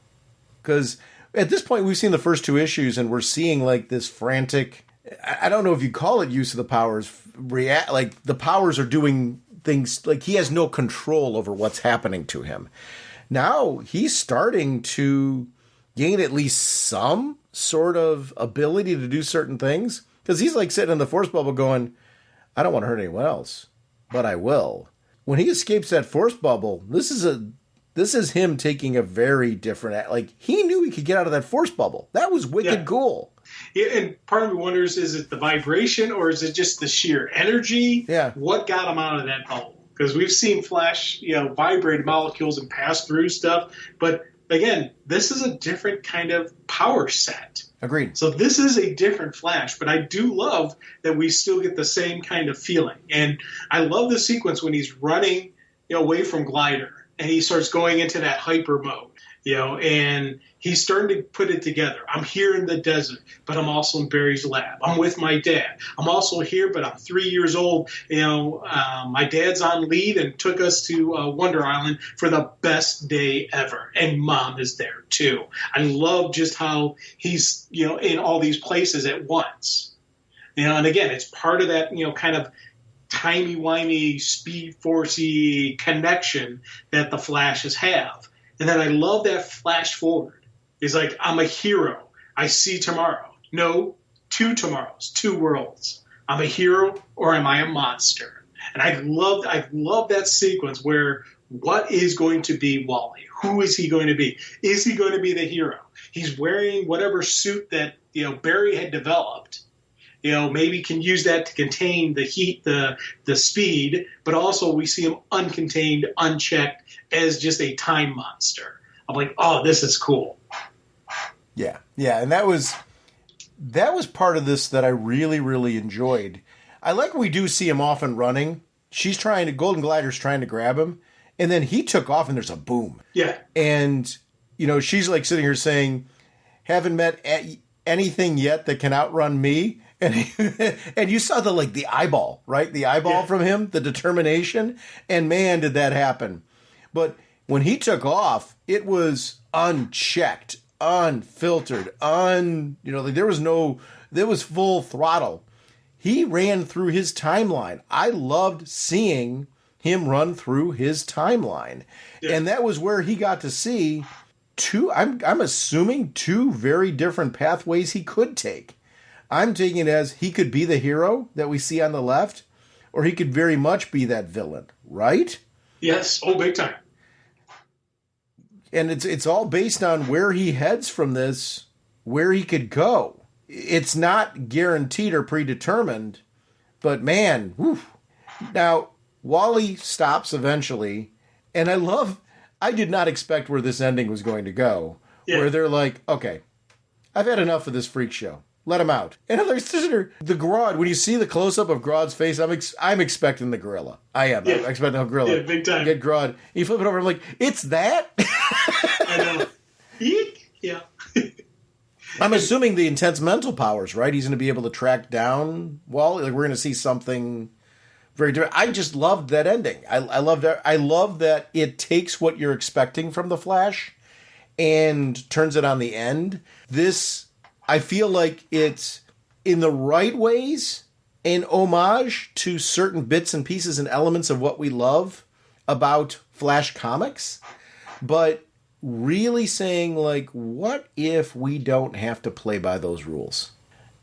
because at this point we've seen the first 2 issues, and we're seeing like this frantic. I don't know if you call it use of the powers. Like the powers are doing things like he has no control over what's happening to him. Now he's starting to gain at least some sort of ability to do certain things, because he's like sitting in the Force Bubble going, I don't want to hurt anyone else, but I will. When he escapes that Force Bubble, this is him taking a very different, like he knew he could get out of that Force Bubble. That was wicked cool. Yeah, and part of me wonders, is it the vibration or is it just the sheer energy? Yeah. What got him out of that bubble? Because we've seen Flash, vibrate molecules and pass through stuff. But again, this is a different kind of power set. Agreed. So this is a different Flash, but I do love that we still get the same kind of feeling. And I love the sequence when he's running away from Glider and he starts going into that hyper mode. And he's starting to put it together. I'm here in the desert, but I'm also in Barry's lab. I'm with my dad. I'm also here, but I'm 3 years old. My dad's on leave and took us to Wonder Island for the best day ever. And Mom is there, too. I love just how he's, in all these places at once. And again, it's part of that, kind of timey-wimey, speed-forcey connection that the Flashes have. And then I love that flash forward. It's like, I'm a hero. I see tomorrow. No, 2 tomorrows, 2 worlds. I'm a hero or am I a monster? And I love that sequence where what is going to be Wally? Who is he going to be? Is he going to be the hero? He's wearing whatever suit that Barry had developed. Maybe can use that to contain the heat, the speed, but also we see him uncontained, unchecked as just a time monster. I'm like, oh, this is cool. Yeah, and that was part of this that I really, really enjoyed. I like when we do see him off and running. Golden Glider's trying to grab him, and then he took off, and there's a boom. Yeah, and she's like sitting here saying, "Haven't met anything yet that can outrun me." And you saw the eyeball, right? The eyeball from him, the determination, and man, did that happen. But when he took off, it was unchecked, unfiltered, there was full throttle. He ran through his timeline. I loved seeing him run through his timeline. Yeah. And that was where he got to see I'm assuming 2 very different pathways he could take. I'm taking it as he could be the hero that we see on the left, or he could very much be that villain, right? Yes. Oh, big time. And it's all based on where he heads from this, where he could go. It's not guaranteed or predetermined, but man, whew. Now, Wally stops eventually, and I did not expect where this ending was going to go, where they're like, okay, I've had enough of this freak show. Let him out. And I'm like, the Grodd, when you see the close-up of Grodd's face, I'm expecting the gorilla. I am. Yeah. I'm expecting a gorilla. Yeah, big time. Get Grodd. You flip it over, I'm like, it's that? I know. Yeah. I'm assuming the intense mental powers, right? He's going to be able to track down Wally. Like, we're going to see something Very different. I just loved that ending. I loved it. I love that it takes what you're expecting from the Flash and turns it on the end. This, I feel like it's in the right ways an homage to certain bits and pieces and elements of what we love about Flash comics, but really saying, like, what if we don't have to play by those rules?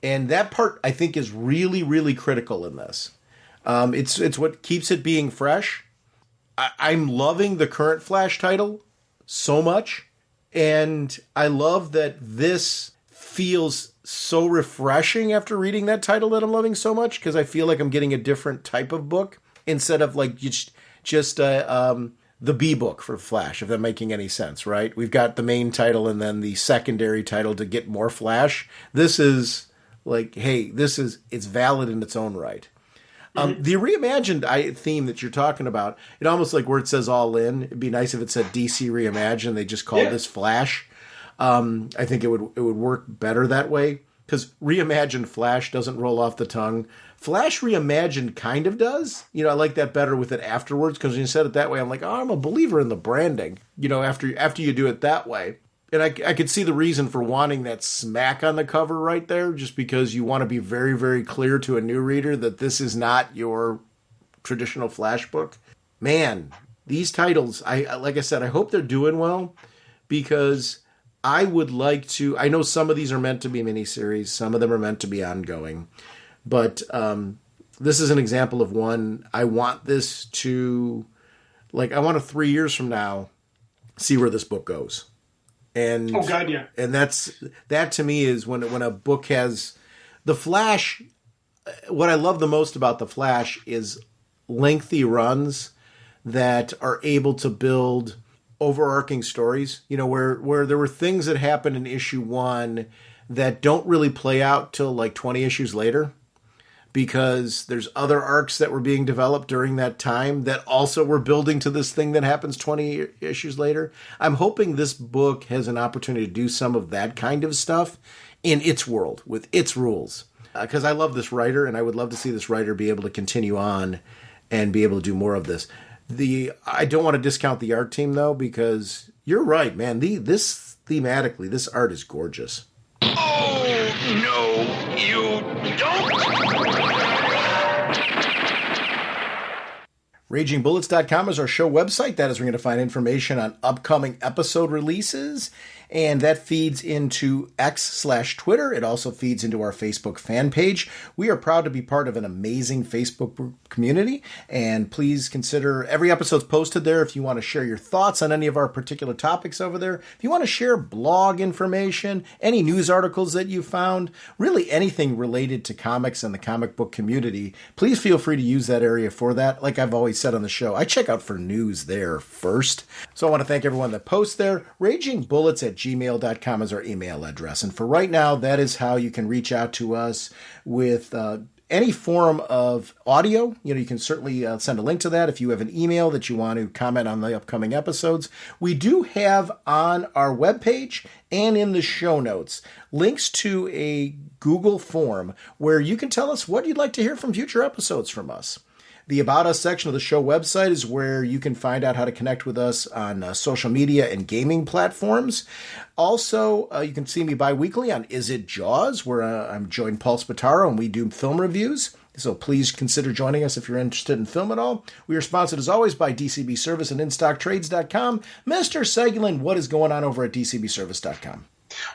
And that part, I think, is really, really critical in this. It's what keeps it being fresh. I'm loving the current Flash title so much, and I love that this feels so refreshing after reading that title that I'm loving so much, because I feel like I'm getting a different type of book instead of like just the B book for Flash, if that's making any sense, right? We've got the main title and then the secondary title to get more Flash. This is like, hey, it's valid in its own right. The reimagined theme that you're talking about, it almost like where it says all in. It'd be nice if it said DC Reimagined. They just called this Flash. I think it would work better that way, because reimagined Flash doesn't roll off the tongue. Flash Reimagined kind of does. I like that better with it afterwards, because when you said it that way, I'm like, oh, I'm a believer in the branding, after you do it that way. And I could see the reason for wanting that smack on the cover right there, just because you want to be very, very clear to a new reader that this is not your traditional Flash book. Man, these titles, like I said, I hope they're doing well, because I would like to. I know some of these are meant to be miniseries, some of them are meant to be ongoing, but this is an example of one. I want this to, I want to 3 years from now see where this book goes. And, oh God, yeah. And that to me is when a book has the Flash. What I love the most about the Flash is lengthy runs that are able to build overarching stories. Where there were things that happened in issue 1 that don't really play out till like 20 issues later, because there's other arcs that were being developed during that time that also were building to this thing that happens 20 issues later. I'm hoping this book has an opportunity to do some of that kind of stuff in its world, with its rules. Because I love this writer, and I would love to see this writer be able to continue on and be able to do more of this. I don't want to discount the art team, though, because you're right, man. This thematically, this art is gorgeous. Oh, no, you don't! RagingBullets.com is our show website. That is where you're going to find information on upcoming episode releases, and that feeds into X/Twitter. It also feeds into our Facebook fan page. We are proud to be part of an amazing Facebook community, and please consider every episode's posted there if you want to share your thoughts on any of our particular topics over there. If you want to share blog information, any news articles that you found, really anything related to comics and the comic book community, please feel free to use that area for that. Like I've always said on the show, I check out for news there first. So I want to thank everyone that posts there. RagingBullets@gmail.com is our email address. And for right now, that is how you can reach out to us with any form of audio. You can certainly send a link to that if you have an email that you want to comment on the upcoming episodes. We do have on our webpage and in the show notes links to a Google form where you can tell us what you'd like to hear from future episodes from us. The About Us section of the show website is where you can find out how to connect with us on social media and gaming platforms. Also, you can see me bi-weekly on Is It Jaws, where I'm joined Paul Spataro and we do film reviews. So please consider joining us if you're interested in film at all. We are sponsored, as always, by DCB Service and InStockTrades.com. Mr. Seguin, what is going on over at DCBService.com?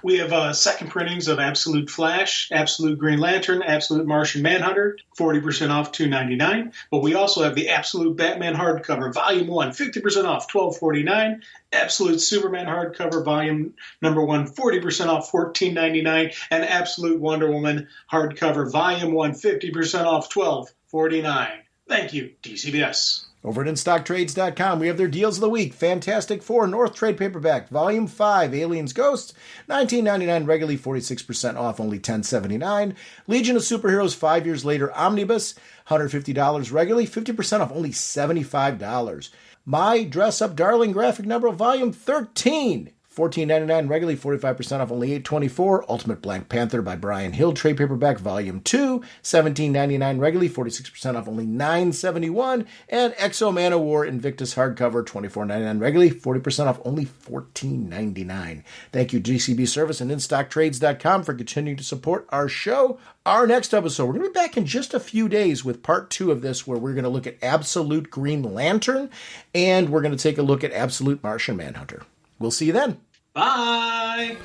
We have second printings of Absolute Flash, Absolute Green Lantern, Absolute Martian Manhunter, 40% off, $2.99. But we also have the Absolute Batman hardcover, Volume 1, 50% off, $12.49. Absolute Superman hardcover, Volume number 1, 40% off, $14.99. And Absolute Wonder Woman hardcover, Volume 1, 50% off, $12.49. Thank you, DCBS. Over at InStockTrades.com, we have their deals of the week. Fantastic Four, North Trade Paperback, Volume 5, Aliens Ghosts, $19.99, regularly 46% off, only $10.79. Legion of Superheroes, 5 Years Later, Omnibus, $150, regularly 50% off, only $75. My Dress Up Darling graphic novel, Volume 13, $14.99 regularly, 45% off, only $8.24. Ultimate Black Panther by Brian Hill, trade paperback, volume 2, $17.99 regularly, 46% off, only $9.71. And Exo Man of War Invictus hardcover, $24.99 regularly, 40% off, only $14.99. Thank you, GCB Service and InStockTrades.com for continuing to support our show. Our next episode, we're going to be back in just a few days with part 2 of this, where we're going to look at Absolute Green Lantern, and we're going to take a look at Absolute Martian Manhunter. We'll see you then. Bye!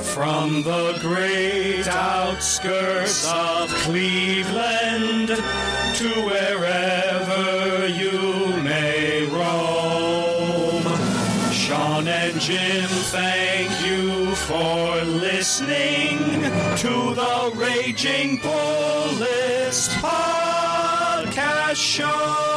From the great outskirts of Cleveland to wherever you may roam, Sean and Jim thank you for listening to the Raging Bullets Podcast Show.